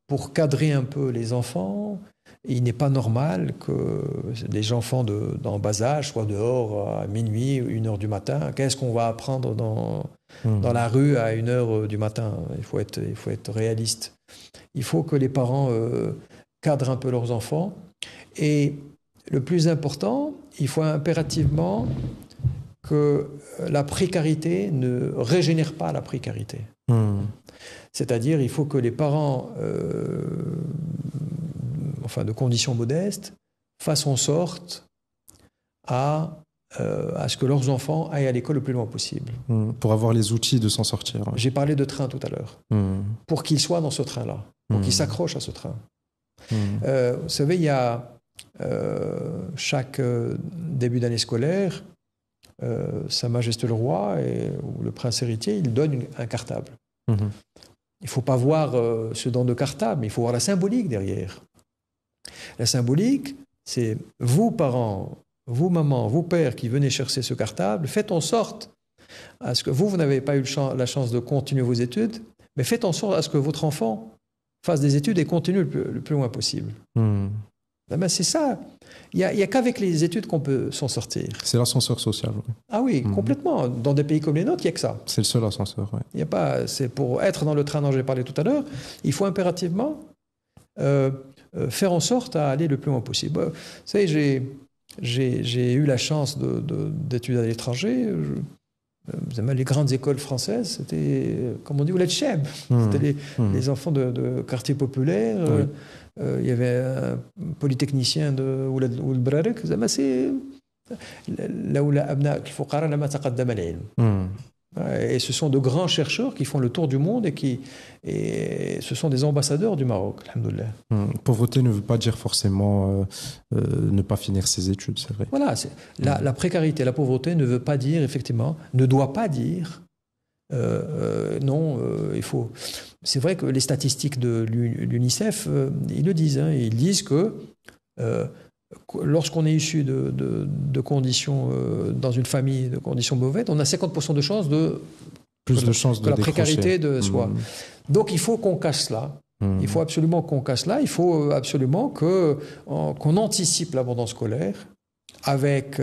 pour cadrer un peu les enfants. Et il n'est pas normal que des enfants en bas âge soient dehors à minuit, 1h du matin. Qu'est-ce qu'on va apprendre dans la rue à 1h du matin? Il faut être réaliste. Il faut que les parents cadrent un peu leurs enfants. Et le plus important, il faut impérativement que la précarité ne régénère pas la précarité. C'est-à-dire, il faut que les parents, de conditions modestes, fassent en sorte à ce que leurs enfants aillent à l'école le plus loin possible. Pour avoir les outils de s'en sortir. Ouais. J'ai parlé de train tout à l'heure. Pour qu'ils soient dans ce train-là, pour qu'ils s'accrochent à ce train. Vous savez, il y a chaque début d'année scolaire, Sa Majesté le Roi ou le Prince héritier, il donne un cartable. Il ne faut pas voir ce don de cartable, mais il faut voir la symbolique derrière. La symbolique, c'est vous, parents, vous, maman, vous, pères, qui venez chercher ce cartable, faites en sorte à ce que vous n'avez pas eu la chance de continuer vos études, mais faites en sorte à ce que votre enfant fasse des études et continue le plus loin possible. C'est ça. Il n'y a qu'avec les études qu'on peut s'en sortir. C'est l'ascenseur social. Oui. Ah oui, complètement. Dans des pays comme les nôtres, il n'y a que ça. C'est le seul ascenseur, oui. Il y a pas. C'est pour être dans le train dont j'ai parlé tout à l'heure, il faut impérativement faire en sorte à aller le plus loin possible. Vous savez, j'ai eu la chance d'étudier à l'étranger. Les grandes écoles françaises, c'était, comme on dit, Ouled Cheb. C'était les enfants de quartiers populaires. Il y avait un polytechnicien de Ouled Brarek. C'est et ce sont de grands chercheurs qui font le tour du monde et ce sont des ambassadeurs du Maroc, alhamdoulilah. Pauvreté ne veut pas dire forcément ne pas finir ses études, c'est vrai. Voilà, la précarité, la pauvreté ne veut pas dire, effectivement, ne doit pas dire non, il faut... C'est vrai que les statistiques de l'UNICEF, ils le disent. Ils disent que lorsqu'on est issu de conditions, dans une famille de conditions mauvaises, on a 50% de chances que la précarité de soi. Donc il faut qu'on casse cela. Il faut absolument qu'on casse cela. Il faut absolument qu'on anticipe l'abandon scolaire avec...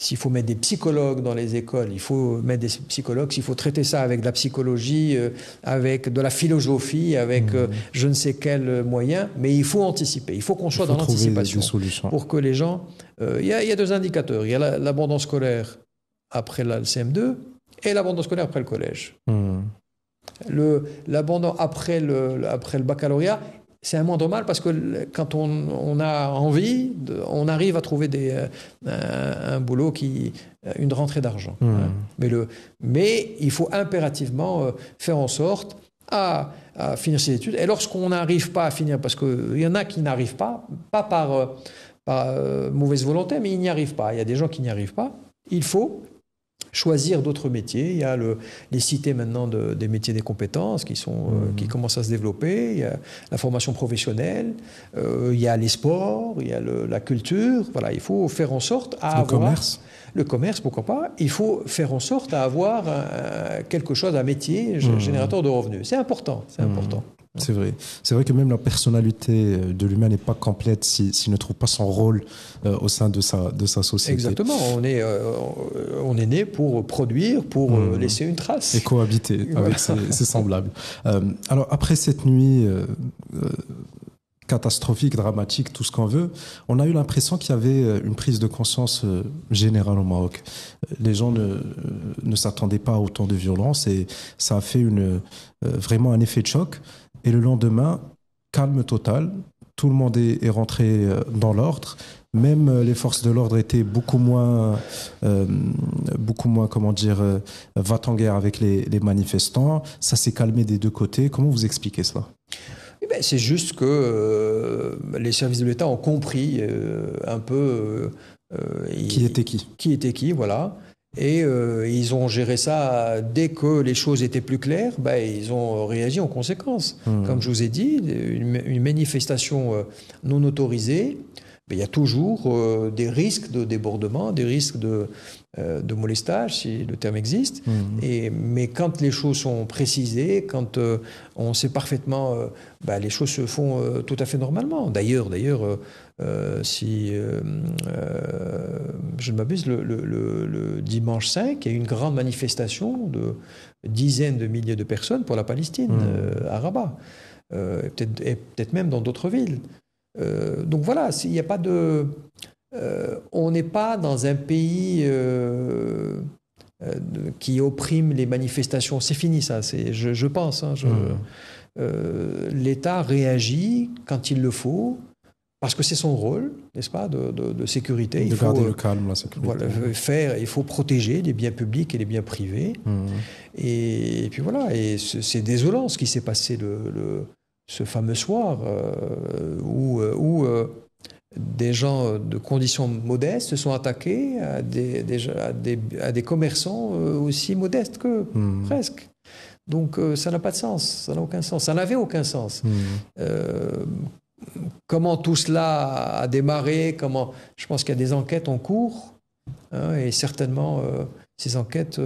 S'il faut mettre des psychologues dans les écoles, il faut mettre des psychologues. S'il faut traiter ça avec de la psychologie, avec de la philosophie, avec je ne sais quel moyen, mais il faut anticiper. Il faut qu'on soit dans l'anticipation pour que les gens... Il y a 2 indicateurs. Il y a l'abandon scolaire après le CM2 et l'abandon scolaire après le collège. L'abandon après le baccalauréat, c'est un moindre mal parce que quand on a envie, on arrive à trouver un boulot une rentrée d'argent. Mais il faut impérativement faire en sorte à finir ses études. Et lorsqu'on n'arrive pas à finir, parce qu'il y en a qui n'arrivent pas par mauvaise volonté, mais ils n'y arrivent pas. Il y a des gens qui n'y arrivent pas. Il faut choisir d'autres métiers. Il y a les cités maintenant des métiers des compétences qui commencent à se développer. Il y a la formation professionnelle, il y a les sports, il y a la culture. Voilà, il faut faire en sorte à avoir... commerce. Le commerce, pourquoi pas. Il faut faire en sorte à avoir quelque chose, un métier générateur de revenus. C'est important, c'est important. C'est vrai. C'est vrai que même la personnalité de l'humain n'est pas complète s'il ne trouve pas son rôle au sein de sa société. Exactement. On est né pour produire, pour laisser une trace. Et cohabiter avec ses semblables. Alors, après cette nuit catastrophique, dramatique, tout ce qu'on veut, on a eu l'impression qu'il y avait une prise de conscience générale au Maroc. Les gens ne s'attendaient pas à autant de violence et ça a fait vraiment un effet de choc. Et le lendemain, calme total, tout le monde est rentré dans l'ordre. Même les forces de l'ordre étaient beaucoup moins, comment dire, va-t-en-guerre avec les manifestants. Ça s'est calmé des deux côtés. Comment vous expliquez cela ? C'est juste que les services de l'État ont compris un peu... qui était qui ? Qui était qui, voilà. Et ils ont géré ça dès que les choses étaient plus claires. Ils ont réagi en conséquence. Comme je vous ai dit, une manifestation non autorisée, il y a toujours des risques de débordement, des risques de molestage, si le terme existe. Mais quand les choses sont précisées, quand on sait parfaitement, les choses se font tout à fait normalement. D'ailleurs, si je ne m'abuse, le dimanche 5, il y a eu une grande manifestation de dizaines de milliers de personnes pour la Palestine, à Rabat, et peut-être même dans d'autres villes. Donc voilà, il n'y a pas de... on n'est pas dans un pays qui opprime les manifestations. C'est fini ça, je pense. L'État réagit quand il le faut, parce que c'est son rôle, n'est-ce pas, de sécurité. Il faut garder le calme, la sécurité. Voilà, il faut protéger les biens publics et les biens privés. Et puis voilà, et c'est désolant ce qui s'est passé ce fameux soir où des gens de conditions modestes se sont attaqués à des commerçants aussi modestes qu'eux, presque. Donc ça n'a pas de sens, ça n'a aucun sens, ça n'avait aucun sens. Comment tout cela a démarré, je pense qu'il y a des enquêtes en cours, et certainement ces enquêtes,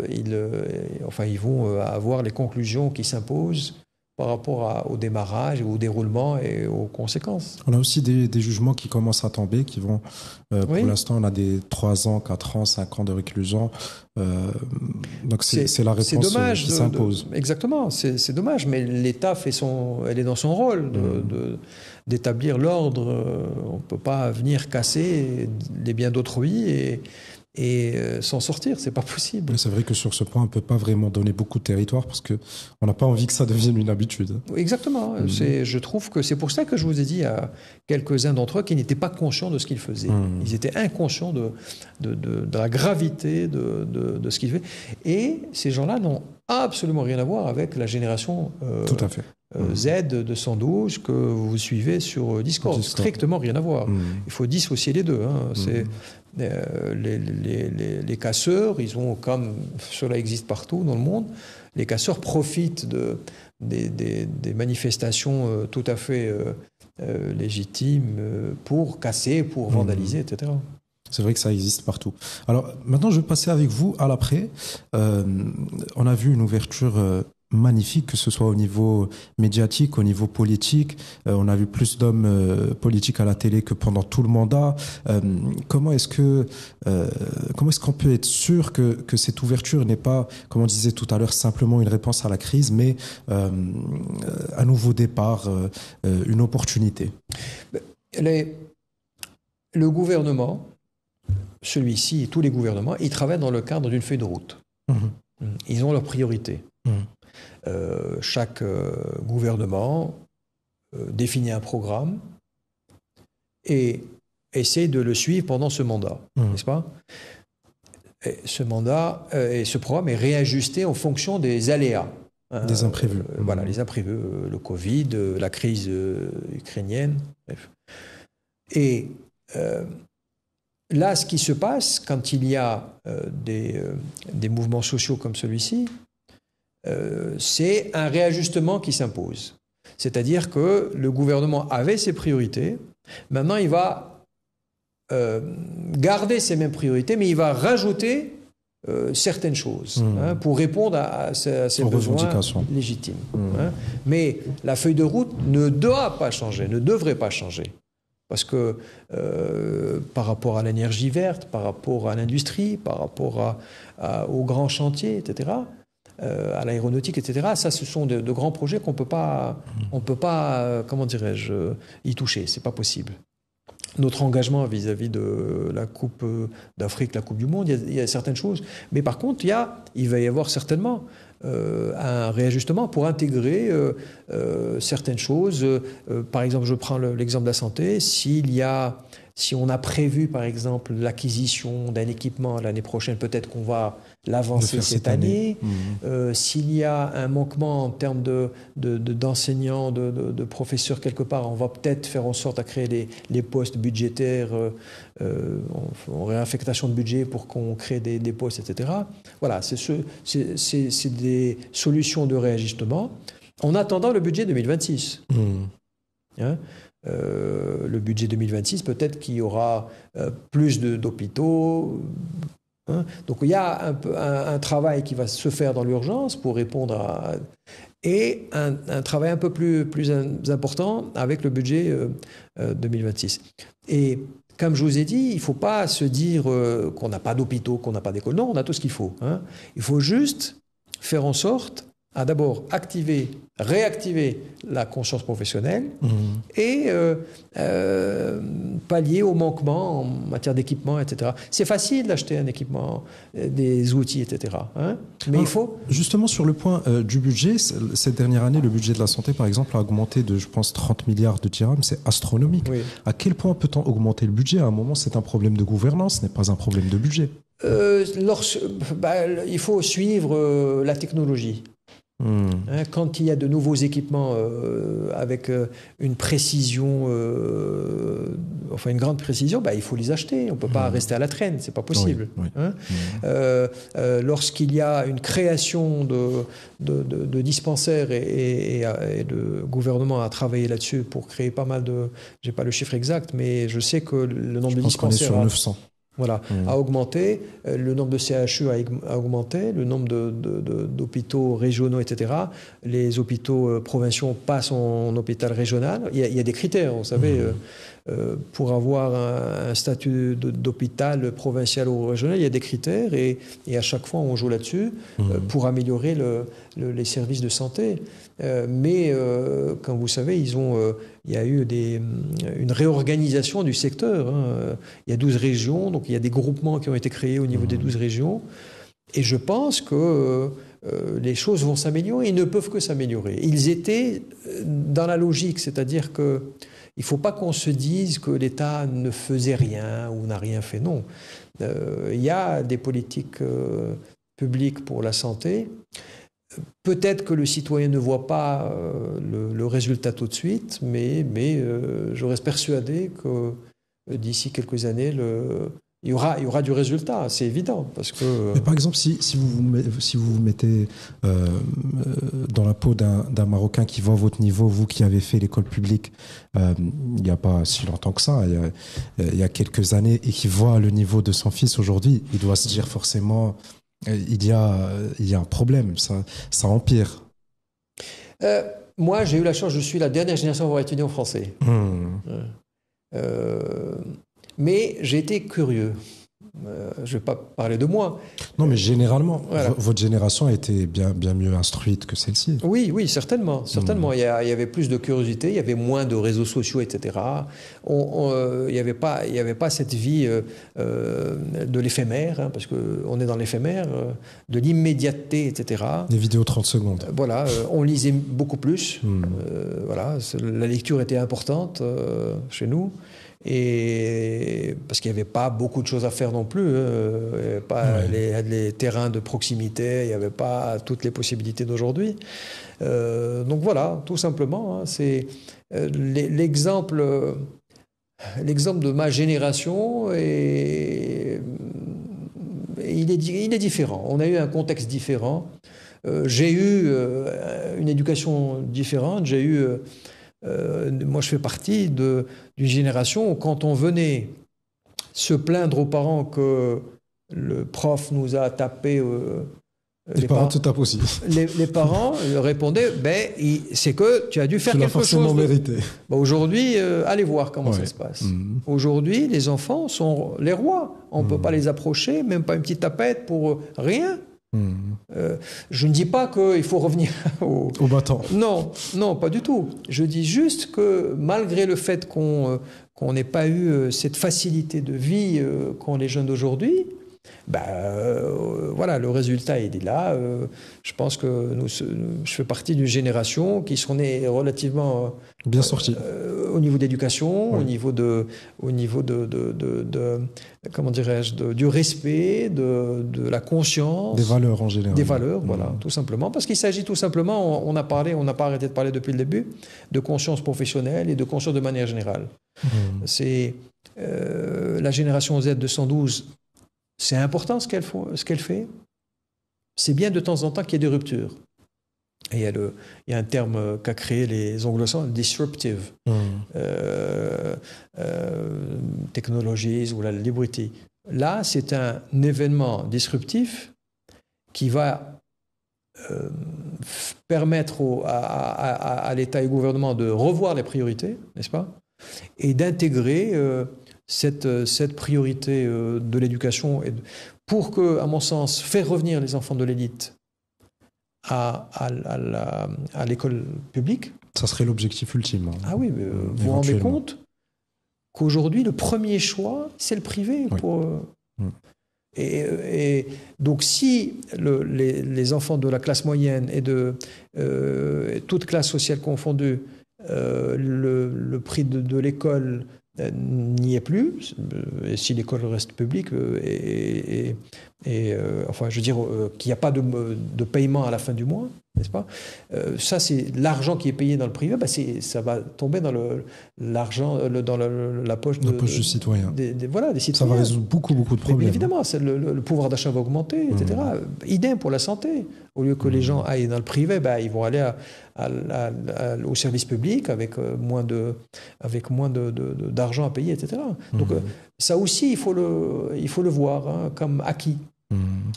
ils vont avoir les conclusions qui s'imposent par rapport au démarrage, au déroulement et aux conséquences. On a aussi des jugements qui commencent à tomber, qui vont... pour l'instant, on a des 3 ans, 4 ans, 5 ans de réclusion. Donc c'est la réponse qui s'impose. Exactement, c'est dommage, mais l'État elle est dans son rôle d'établir l'ordre. On ne peut pas venir casser les biens d'autrui et s'en sortir, c'est pas possible. Mais c'est vrai que sur ce point, on ne peut pas vraiment donner beaucoup de territoire parce qu'on n'a pas envie que ça devienne une habitude. Exactement. Je trouve que c'est pour ça que je vous ai dit à quelques-uns d'entre eux qui n'étaient pas conscients de ce qu'ils faisaient. Ils étaient inconscients de la gravité de ce qu'ils faisaient. Et ces gens-là n'ont absolument rien à voir avec la génération Tout à fait. Z de 112 que vous suivez sur Discord. Strictement rien à voir. Il faut dissocier les deux. C'est... les casseurs, ils ont, comme cela existe partout dans le monde, les casseurs profitent des manifestations tout à fait légitimes pour casser, pour vandaliser, etc. C'est vrai que ça existe partout. Alors maintenant, je vais passer avec vous à l'après. On a vu une ouverture magnifique, que ce soit au niveau médiatique, au niveau politique. On a vu plus d'hommes politiques à la télé que pendant tout le mandat. Comment est-ce qu'on peut être sûr que cette ouverture n'est pas, comme on disait tout à l'heure, simplement une réponse à la crise, mais un nouveau départ, une opportunité? Le gouvernement, celui-ci et tous les gouvernements, ils travaillent dans le cadre d'une feuille de route. Ils ont leurs priorités. Chaque gouvernement définit un programme et essaie de le suivre pendant ce mandat, n'est-ce pas? Et ce mandat et ce programme est réajusté en fonction des aléas. Des imprévus. Voilà, les imprévus, le Covid, la crise ukrainienne, bref. Et là, ce qui se passe quand il y a des mouvements sociaux comme celui-ci, c'est un réajustement qui s'impose. C'est-à-dire que le gouvernement avait ses priorités, maintenant il va garder ces mêmes priorités, mais il va rajouter certaines choses pour répondre à ces besoins légitimes. Mais la feuille de route ne doit pas changer, ne devrait pas changer. Parce que par rapport à l'énergie verte, par rapport à l'industrie, par rapport aux grands chantiers, etc., à l'aéronautique, etc., ça, ce sont de grands projets qu'on peut pas, comment dirais-je, y toucher. C'est pas possible. Notre engagement vis-à-vis de la Coupe d'Afrique, la Coupe du Monde, il y a certaines choses. Mais par contre, il va y avoir certainement un réajustement pour intégrer certaines choses. Par exemple, je prends l'exemple de la santé. Si on a prévu, par exemple, l'acquisition d'un équipement l'année prochaine, peut-être qu'on va l'avancer cette année. S'il y a un manquement en termes d'enseignants, de professeurs quelque part, on va peut-être faire en sorte à créer les postes budgétaires en réaffectation de budget pour qu'on crée des postes, etc. Voilà, c'est des solutions de réajustement en attendant le budget 2026. Le budget 2026, peut-être qu'il y aura plus d'hôpitaux. Donc il y a un travail qui va se faire dans l'urgence pour répondre et un travail un peu plus important avec le budget 2026. Et comme je vous ai dit, il ne faut pas se dire qu'on n'a pas d'hôpitaux, qu'on n'a pas d'écoles. Non, on a tout ce qu'il faut. Il faut juste faire en sorte à d'abord réactiver la conscience professionnelle et pallier aux manquements en matière d'équipement, etc. C'est facile d'acheter un équipement, des outils, etc. Mais il faut... Justement, sur le point du budget, cette dernière année, le budget de la santé, par exemple, a augmenté de, je pense, 30 milliards de dirhams. C'est astronomique. Oui. À quel point peut-on augmenter le budget? À un moment, c'est un problème de gouvernance, ce n'est pas un problème de budget. Il faut suivre la technologie. Quand il y a de nouveaux équipements avec une précision, une grande précision, il faut les acheter. On ne peut pas rester à la traîne, c'est pas possible. Oui. Lorsqu'il y a une création de dispensaires et le gouvernement a travaillé là-dessus pour créer pas mal de... J'ai pas le chiffre exact, mais je sais que le nombre de dispensaires... qu'on est sur 900. Voilà, a augmenté, le nombre de CHU a augmenté, le nombre d'hôpitaux régionaux, etc. Les hôpitaux provinciaux passent en hôpital régional. Il y a des critères, vous savez, pour avoir un statut d'hôpital provincial ou régional, il y a des critères et à chaque fois on joue là-dessus pour améliorer les services de santé. Mais comme vous savez, il y a eu une réorganisation du secteur. Il y a 12 régions, donc il y a des groupements qui ont été créés au niveau des 12 régions. Et je pense que les choses vont s'améliorer. Ils ne peuvent que s'améliorer. Ils étaient dans la logique, c'est-à-dire que il ne faut pas qu'on se dise que l'État ne faisait rien ou n'a rien fait. Non. Il y a des politiques publiques pour la santé. Peut-être que le citoyen ne voit pas le résultat tout de suite, mais je reste persuadé que d'ici quelques années, il y aura du résultat, c'est évident. Parce que... Mais par exemple, si vous vous mettez dans la peau d'un Marocain qui voit votre niveau, vous qui avez fait l'école publique il n'y a pas si longtemps que ça, il y a quelques années, et qui voit le niveau de son fils aujourd'hui, il doit se dire forcément... Il y a un problème, ça empire. Moi, j'ai eu la chance, je suis la dernière génération à avoir étudié en français. Mais j'ai été curieux. Je ne vais pas parler de moi. Non, mais généralement, votre génération a été bien mieux instruite que celle-ci. Oui, certainement. Il y avait plus de curiosité, il y avait moins de réseaux sociaux, etc. Il n'y avait pas cette vie de l'éphémère, parce qu'on est dans l'éphémère, de l'immédiateté, etc. Des vidéos 30 secondes. Voilà, on lisait beaucoup plus. La lecture était importante chez nous. Et parce qu'il n'y avait pas beaucoup de choses à faire non plus, pas les terrains de proximité, il n'y avait pas toutes les possibilités d'aujourd'hui. Donc voilà, tout simplement, hein, c'est l'exemple de ma génération et il est différent. On a eu un contexte différent. J'ai eu une éducation différente. Moi, je fais partie d'une génération où quand on venait se plaindre aux parents que le prof nous a tapé... les parents te tapent aussi. Les parents répondaient, c'est que tu as dû faire quelque chose. Tu l'as forcément mérité. Aujourd'hui, allez voir comment ça se passe. Aujourd'hui, les enfants sont les rois. On ne peut pas les approcher, même pas une petite tapette pour rien. Je ne dis pas qu'il faut revenir au battant. Non, pas du tout. Je dis juste que malgré le fait qu'on n'ait pas eu cette facilité de vie qu'ont les jeunes d'aujourd'hui, voilà, le résultat il est là. Je pense que je fais partie d'une génération qui sont nés relativement bien sortis au niveau d'éducation, au niveau de comment dirais-je, du respect, de la conscience, des valeurs en général. Des valeurs, voilà, tout simplement. Parce qu'il s'agit tout simplement, on n'a pas arrêté de parler depuis le début, de conscience professionnelle et de conscience de manière générale. C'est la génération Z 212. C'est important ce qu'elle fait. C'est bien de temps en temps qu'il y ait des ruptures. Et il y a un terme qu'a créé les anglo-saxons, disruptive technologies ou la liberty. Là, c'est un événement disruptif qui va permettre à l'État et au gouvernement de revoir les priorités, n'est-ce pas, et d'intégrer cette priorité de l'éducation pour que, à mon sens, faire revenir les enfants de l'élite à l'école publique. Ça serait l'objectif ultime. Ah oui, mais vous vous rendez compte qu'aujourd'hui, le premier choix, c'est le privé. Et donc, si les enfants de la classe moyenne et de toute classe sociale confondue, le prix de l'école n'y est plus, et si l'école reste publique, enfin, je veux dire qu'il n'y a pas de paiement à la fin du mois, n'est-ce pas ? Ça, c'est l'argent qui est payé dans le privé, ça va tomber dans l'argent, dans la poche du citoyen. Des citoyens. Ça va résoudre beaucoup de problèmes. Mais évidemment, le pouvoir d'achat va augmenter, etc. Idem pour la santé. Au lieu que les gens aillent dans le privé, ils vont aller au service public avec moins d'argent à payer, etc. Donc ça aussi, il faut le voir comme acquis.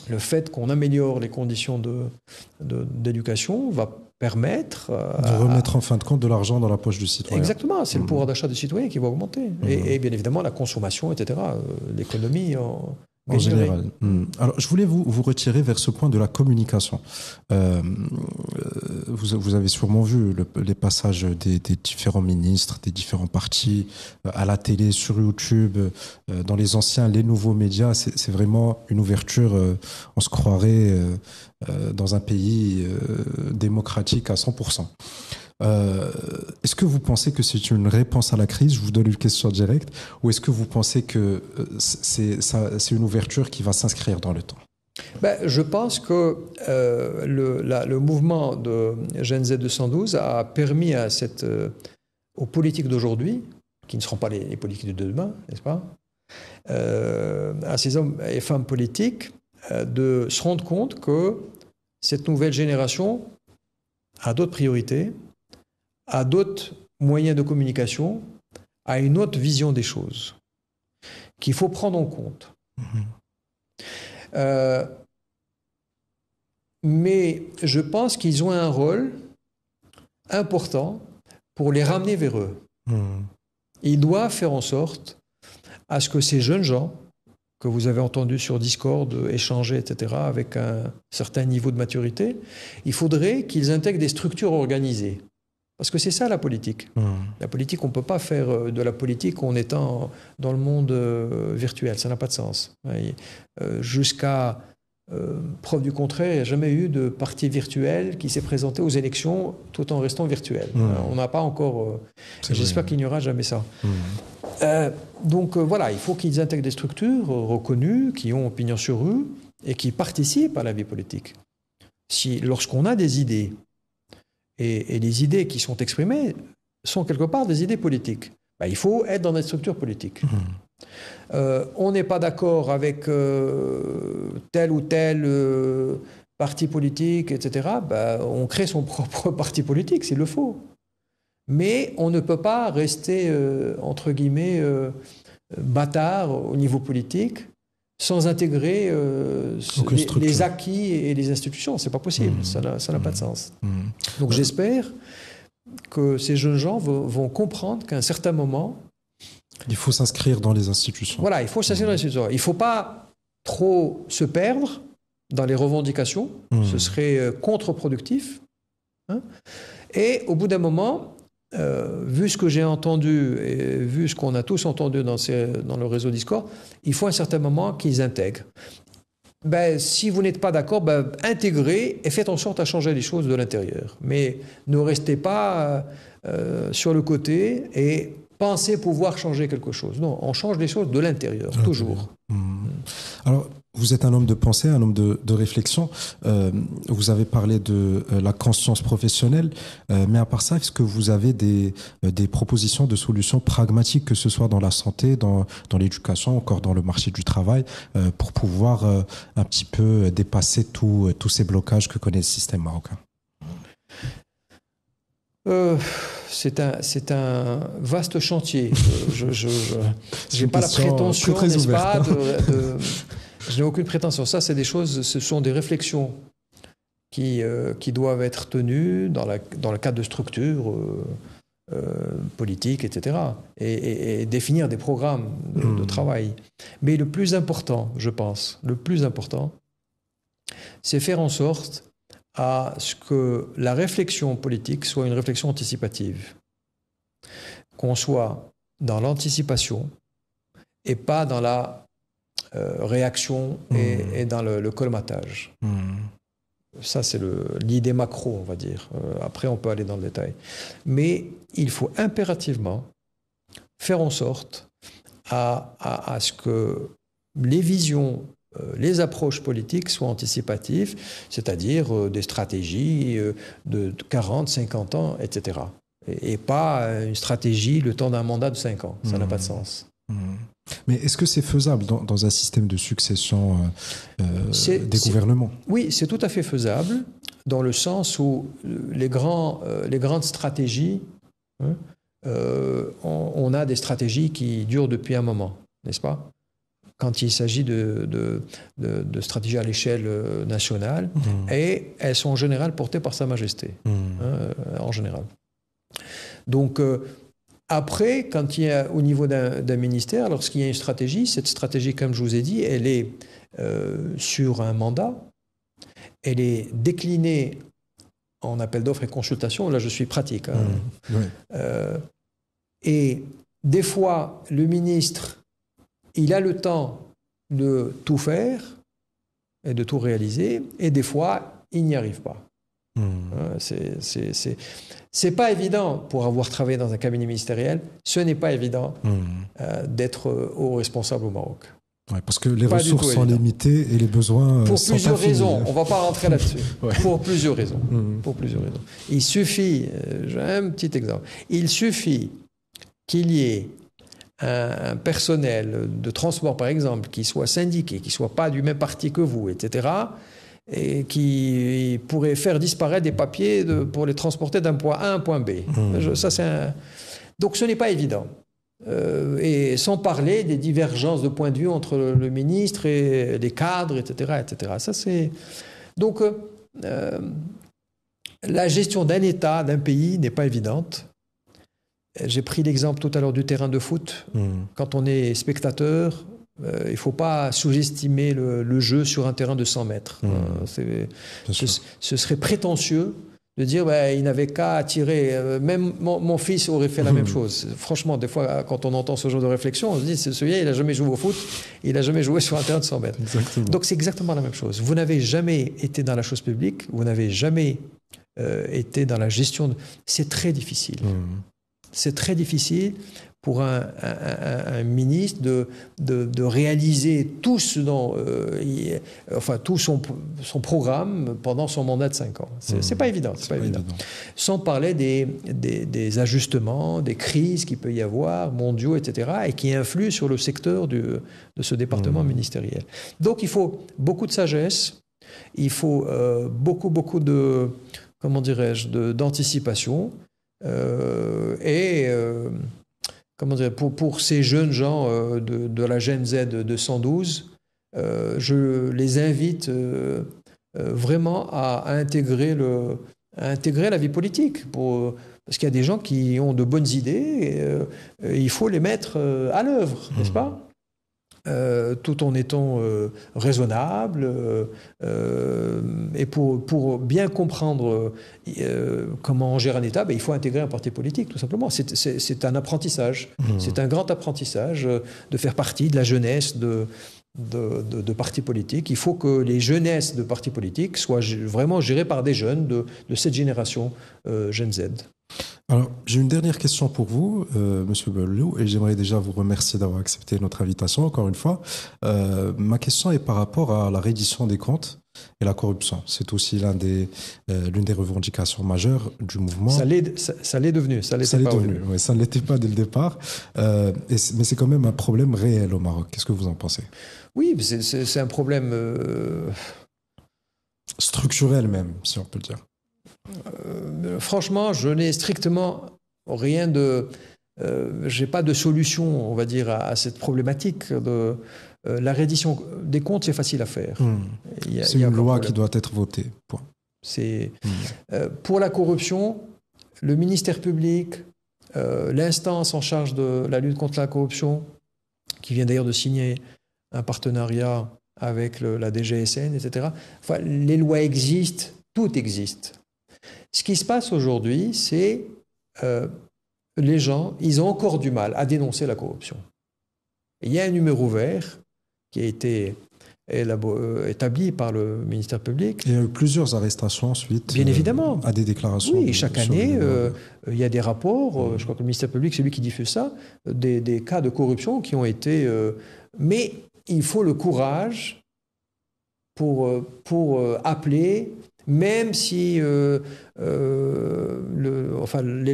Le fait qu'on améliore les conditions d'éducation va permettre de remettre en fin de compte de l'argent dans la poche du citoyen. Exactement, c'est le pouvoir d'achat des citoyens qui va augmenter. Et bien évidemment la consommation, etc. L'économie en général. Alors, je voulais vous retirer vers ce point de la communication. Vous avez sûrement vu les passages des différents ministres, des différents partis, à la télé, sur YouTube, dans les anciens, les nouveaux médias. C'est vraiment une ouverture. On se croirait dans un pays démocratique à 100%. Est-ce que vous pensez que c'est une réponse à la crise? Je vous donne une question directe. Ou est-ce que vous pensez que c'est une ouverture qui va s'inscrire dans le temps? Je pense que le mouvement de Gen Z 212 a permis aux politiques d'aujourd'hui, qui ne seront pas les politiques de demain, n'est-ce pas, à ces hommes et femmes politiques de se rendre compte que cette nouvelle génération a d'autres priorités, a d'autres moyens de communication, a une autre vision des choses qu'il faut prendre en compte. Mais je pense qu'ils ont un rôle important pour les ramener vers eux. Ils doivent faire en sorte à ce que ces jeunes gens que vous avez entendus sur Discord échanger, etc., avec un certain niveau de maturité, il faudrait qu'ils intègrent des structures organisées. Parce que c'est ça la politique. La politique, on ne peut pas faire de la politique en étant dans le monde virtuel. Ça n'a pas de sens. Jusqu'à preuve du contraire, il n'y a jamais eu de parti virtuel qui s'est présenté aux élections tout en restant virtuel. On n'a pas encore... J'espère qu'il n'y aura jamais ça. Voilà, il faut qu'ils intègrent des structures reconnues, qui ont opinion sur eux et qui participent à la vie politique. Lorsqu'on a des idées, et les idées qui sont exprimées sont quelque part des idées politiques, il faut être dans des structures politiques. On n'est pas d'accord avec tel ou tel parti politique, etc. On crée son propre parti politique, s'il le faut. Mais on ne peut pas rester, entre guillemets, bâtard au niveau politique sans intégrer les acquis et les institutions. C'est pas possible, ça n'a pas de sens. Donc j'espère que ces jeunes gens vont comprendre qu'à un certain moment, il faut s'inscrire dans les institutions. Voilà, il faut s'inscrire dans les institutions. Il ne faut pas trop se perdre dans les revendications, ce serait contre-productif. Et au bout d'un moment, vu ce que j'ai entendu et vu ce qu'on a tous entendu dans le réseau Discord, il faut à un certain moment qu'ils intègrent. Si vous n'êtes pas d'accord, intégrez et faites en sorte à changer les choses de l'intérieur. Mais ne restez pas sur le côté et pensez pouvoir changer quelque chose. Non, on change les choses de l'intérieur, toujours. Alors, vous êtes un homme de pensée, un homme de réflexion. Vous avez parlé de la conscience professionnelle, mais à part ça, est-ce que vous avez des propositions de solutions pragmatiques, que ce soit dans la santé, dans l'éducation, encore dans le marché du travail, pour pouvoir un petit peu dépasser tous ces blocages que connaît le système marocain? C'est un vaste chantier. Je n'ai pas la prétention, n'est-ce pas, je n'ai aucune prétention. Ça, c'est des choses, ce sont des réflexions qui doivent être tenues dans le cadre de structures politiques, etc. Et définir des programmes de travail. Mais le plus important, je pense, c'est faire en sorte à ce que la réflexion politique soit une réflexion anticipative. Qu'on soit dans l'anticipation et pas dans la réaction et dans le colmatage. Ça, c'est l'idée macro, on va dire. Après, on peut aller dans le détail. Mais il faut impérativement faire en sorte à ce que les visions, les approches politiques soient anticipatives, c'est-à-dire des stratégies de 40, 50 ans, etc. Et pas une stratégie le temps d'un mandat de 5 ans. Ça n'a pas de sens. Mais est-ce que c'est faisable dans un système de succession des gouvernements? Oui, c'est tout à fait faisable, dans le sens où les grandes stratégies, on a des stratégies qui durent depuis un moment, n'est-ce pas? Quand il s'agit de stratégies à l'échelle nationale, et elles sont en général portées par Sa Majesté, en général. Donc, après, quand il y a au niveau d'un ministère, lorsqu'il y a une stratégie, cette stratégie, comme je vous ai dit, elle est sur un mandat, elle est déclinée en appel d'offres et consultation. Là, je suis pratique. Et des fois, le ministre, il a le temps de tout faire et de tout réaliser, et des fois, il n'y arrive pas. C'est pas évident, pour avoir travaillé dans un cabinet ministériel, ce n'est pas évident d'être haut responsable au Maroc. Ouais, parce que les ressources sont limitées et les besoins pour sont plusieurs infinis. raisons, on ne va pas rentrer là-dessus. Pour plusieurs raisons. Il suffit, j'ai un petit exemple, il suffit qu'il y ait un personnel de transport, par exemple, qui soit syndiqué, qui ne soit pas du même parti que vous, etc., et qui pourrait faire disparaître des papiers pour les transporter d'un point A à un point B. Donc ce n'est pas évident. Et sans parler des divergences de point de vue entre le ministre et les cadres, etc. etc. Donc la gestion d'un État, d'un pays n'est pas évidente. J'ai pris l'exemple tout à l'heure du terrain de foot. Quand on est spectateur, il ne faut pas sous-estimer le jeu sur un terrain de 100 mètres. Ce serait prétentieux de dire il n'avait qu'à tirer. Même mon fils aurait fait la même chose. Franchement, des fois, quand on entend ce genre de réflexion, on se dit celui-là, il n'a jamais joué au foot, il n'a jamais joué sur un terrain de 100 mètres. Exactement. Donc c'est exactement la même chose. Vous n'avez jamais été dans la chose publique, vous n'avez jamais été dans la gestion. C'est très difficile. C'est très difficile pour un ministre de réaliser tout tout son programme pendant son mandat de 5 ans. C'est pas évident. C'est pas évident. Sans parler des ajustements, des crises qu'il peut y avoir, mondiaux, etc., et qui influent sur le secteur de ce département ministériel. Donc il faut beaucoup de sagesse, il faut beaucoup de, comment dirais-je, d'anticipation, comment dire, pour ces jeunes gens de la Gen Z de 112, je les invite vraiment à intégrer la vie politique, parce qu'il y a des gens qui ont de bonnes idées, et il faut les mettre à l'œuvre, n'est-ce pas ? Tout en étant raisonnable, et pour bien comprendre comment on gère un État, il faut intégrer un parti politique, tout simplement. C'est un apprentissage, c'est un grand apprentissage de faire partie de la jeunesse de partis politiques. Il faut que les jeunesses de partis politiques soient vraiment gérées par des jeunes de cette génération Gen Z. Alors, j'ai une dernière question pour vous, Monsieur Belleau, et j'aimerais déjà vous remercier d'avoir accepté notre invitation, encore une fois. Ma question est par rapport à la reddition des comptes et la corruption. C'est aussi l'une des revendications majeures du mouvement. Ça l'est devenu, ça l'était pas. Oui, ça ne l'était pas dès le départ, mais c'est quand même un problème réel au Maroc. Qu'est-ce que vous en pensez ? Oui, c'est un problème structurel même, si on peut le dire. Franchement, je n'ai strictement rien j'ai pas de solution, on va dire, à cette problématique. La reddition des comptes, c'est facile à faire. C'est une loi qui doit être votée. Point. Pour la corruption, le ministère public, l'instance en charge de la lutte contre la corruption, qui vient d'ailleurs de signer un partenariat avec la DGSN, etc. Enfin, les lois existent, tout existe. Ce qui se passe aujourd'hui, c'est les gens, ils ont encore du mal à dénoncer la corruption. Il y a un numéro vert qui a été établi par le ministère public. Il y a eu plusieurs arrestations ensuite. Bien évidemment. À des déclarations. Oui, chaque année, il y a des rapports, je crois que le ministère public, c'est lui qui diffuse ça, des cas de corruption qui ont été... mais il faut le courage pour appeler... Même si les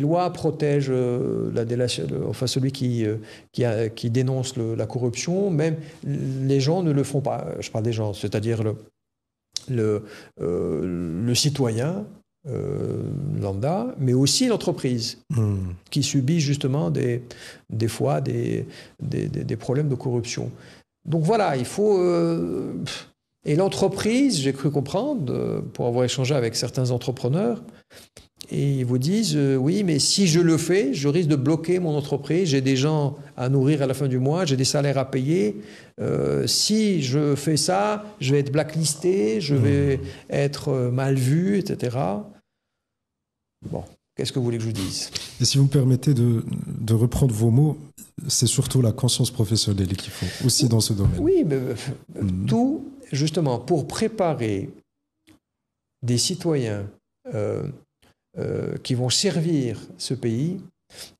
lois protègent celui qui dénonce la corruption, même les gens ne le font pas. Je parle des gens, c'est-à-dire le citoyen lambda, mais aussi l'entreprise qui subit justement des fois des problèmes de corruption. Donc voilà, il faut... Et l'entreprise, j'ai cru comprendre, pour avoir échangé avec certains entrepreneurs, et ils vous disent oui, mais si je le fais, je risque de bloquer mon entreprise, j'ai des gens à nourrir à la fin du mois, j'ai des salaires à payer. Si je fais ça, je vais être blacklisté, je vais être mal vu, etc. Bon, qu'est-ce que vous voulez que je vous dise ? Et si vous me permettez de reprendre vos mots, c'est surtout la conscience professionnelle qu'il faut, aussi dans ce domaine. Oui, mais tout... Justement, pour préparer des citoyens qui vont servir ce pays,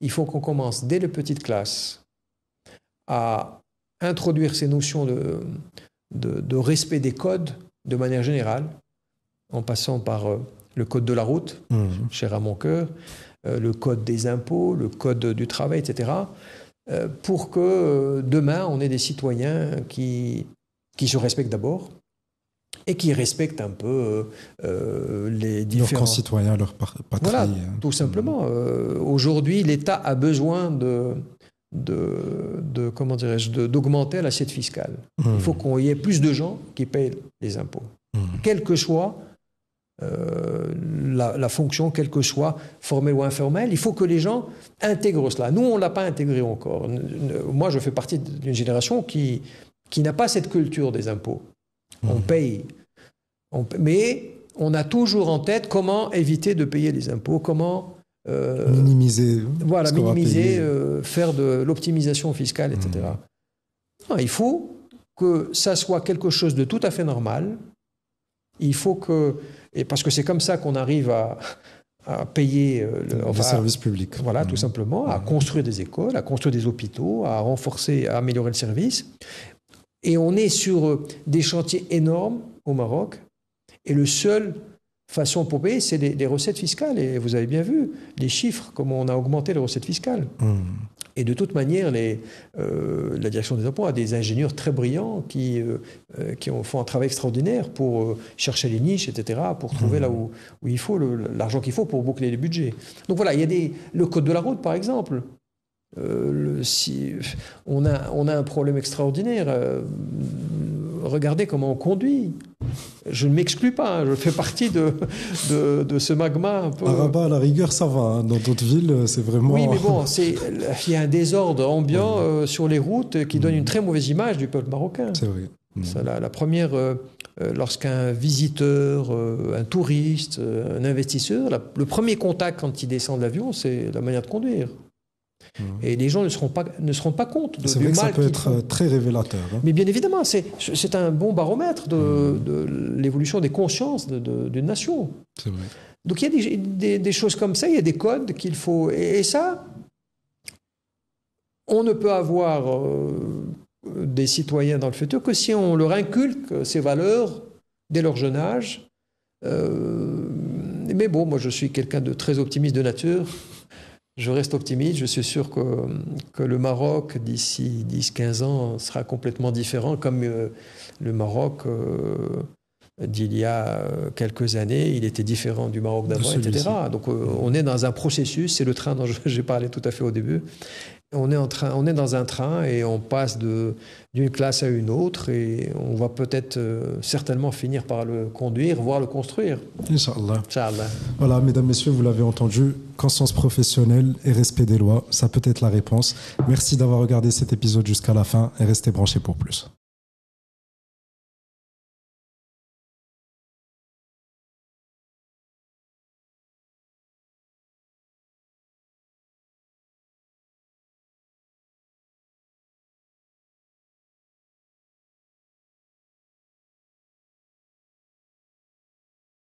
il faut qu'on commence dès les petites classes à introduire ces notions de respect des codes de manière générale, en passant par le code de la route, cher à mon cœur, le code des impôts, le code du travail, etc., pour que demain, on ait des citoyens qui se respectent d'abord et qui respectent un peu les différents... Leurs concitoyens, leur patrie. Voilà, tout simplement. Aujourd'hui, l'État a besoin comment dirais-je, d'augmenter l'assiette fiscale. Il faut qu'il y ait plus de gens qui payent les impôts. Quelle que soit la fonction, quelle que soit formelle ou informelle, il faut que les gens intègrent cela. Nous, on ne l'a pas intégré encore. Moi, je fais partie d'une génération qui n'a pas cette culture des impôts. On paye. Mais on a toujours en tête comment éviter de payer les impôts, comment... minimiser. Voilà, minimiser, faire de l'optimisation fiscale, etc. Non, il faut que ça soit quelque chose de tout à fait normal. Il faut que... Et parce que c'est comme ça qu'on arrive à payer les services publics. Voilà, tout simplement, à construire des écoles, à construire des hôpitaux, à renforcer, à améliorer le service. Et on est sur des chantiers énormes au Maroc. Et le seul façon pour payer, c'est les recettes fiscales. Et vous avez bien vu les chiffres, comment on a augmenté les recettes fiscales. Et de toute manière, la direction des impôts a des ingénieurs très brillants qui font un travail extraordinaire pour chercher les niches, etc., pour trouver là où il faut l'argent qu'il faut pour boucler les budgets. Donc voilà, il y a le code de la route, par exemple. On a un problème extraordinaire. Regardez comment on conduit. Je ne m'exclus pas, je fais partie de ce magma un peu. À Rabat, à la rigueur, ça va. Hein. Dans d'autres villes, c'est vraiment... Oui, mais bon, il y a un désordre ambiant sur les routes qui donne une très mauvaise image du peuple marocain. C'est vrai. Ça, la première, lorsqu'un visiteur, un touriste, un investisseur, le premier contact quand il descend de l'avion, c'est la manière de conduire. Et les gens ne se rendent pas compte du mal ça peut être très révélateur. Hein. Mais bien évidemment, c'est un bon baromètre de l'évolution des consciences d'une nation. C'est vrai. Donc il y a des choses comme ça, il y a des codes qu'il faut... Et ça, on ne peut avoir des citoyens dans le futur que si on leur inculque ces valeurs dès leur jeune âge. Mais bon, moi je suis quelqu'un de très optimiste de nature. Je reste optimiste, je suis sûr que le Maroc, d'ici 10-15 ans, sera complètement différent, comme le Maroc d'il y a quelques années, il était différent du Maroc d'avant, etc. Donc on est dans un processus, c'est le train dont j'ai parlé tout à fait au début. On est dans un train et on passe d'une classe à une autre et on va peut-être certainement finir par le conduire, voire le construire. Inch'Allah. Inch'Allah. Voilà, mesdames, messieurs, vous l'avez entendu, conscience professionnelle et respect des lois, ça peut être la réponse. Merci d'avoir regardé cet épisode jusqu'à la fin et restez branchés pour plus.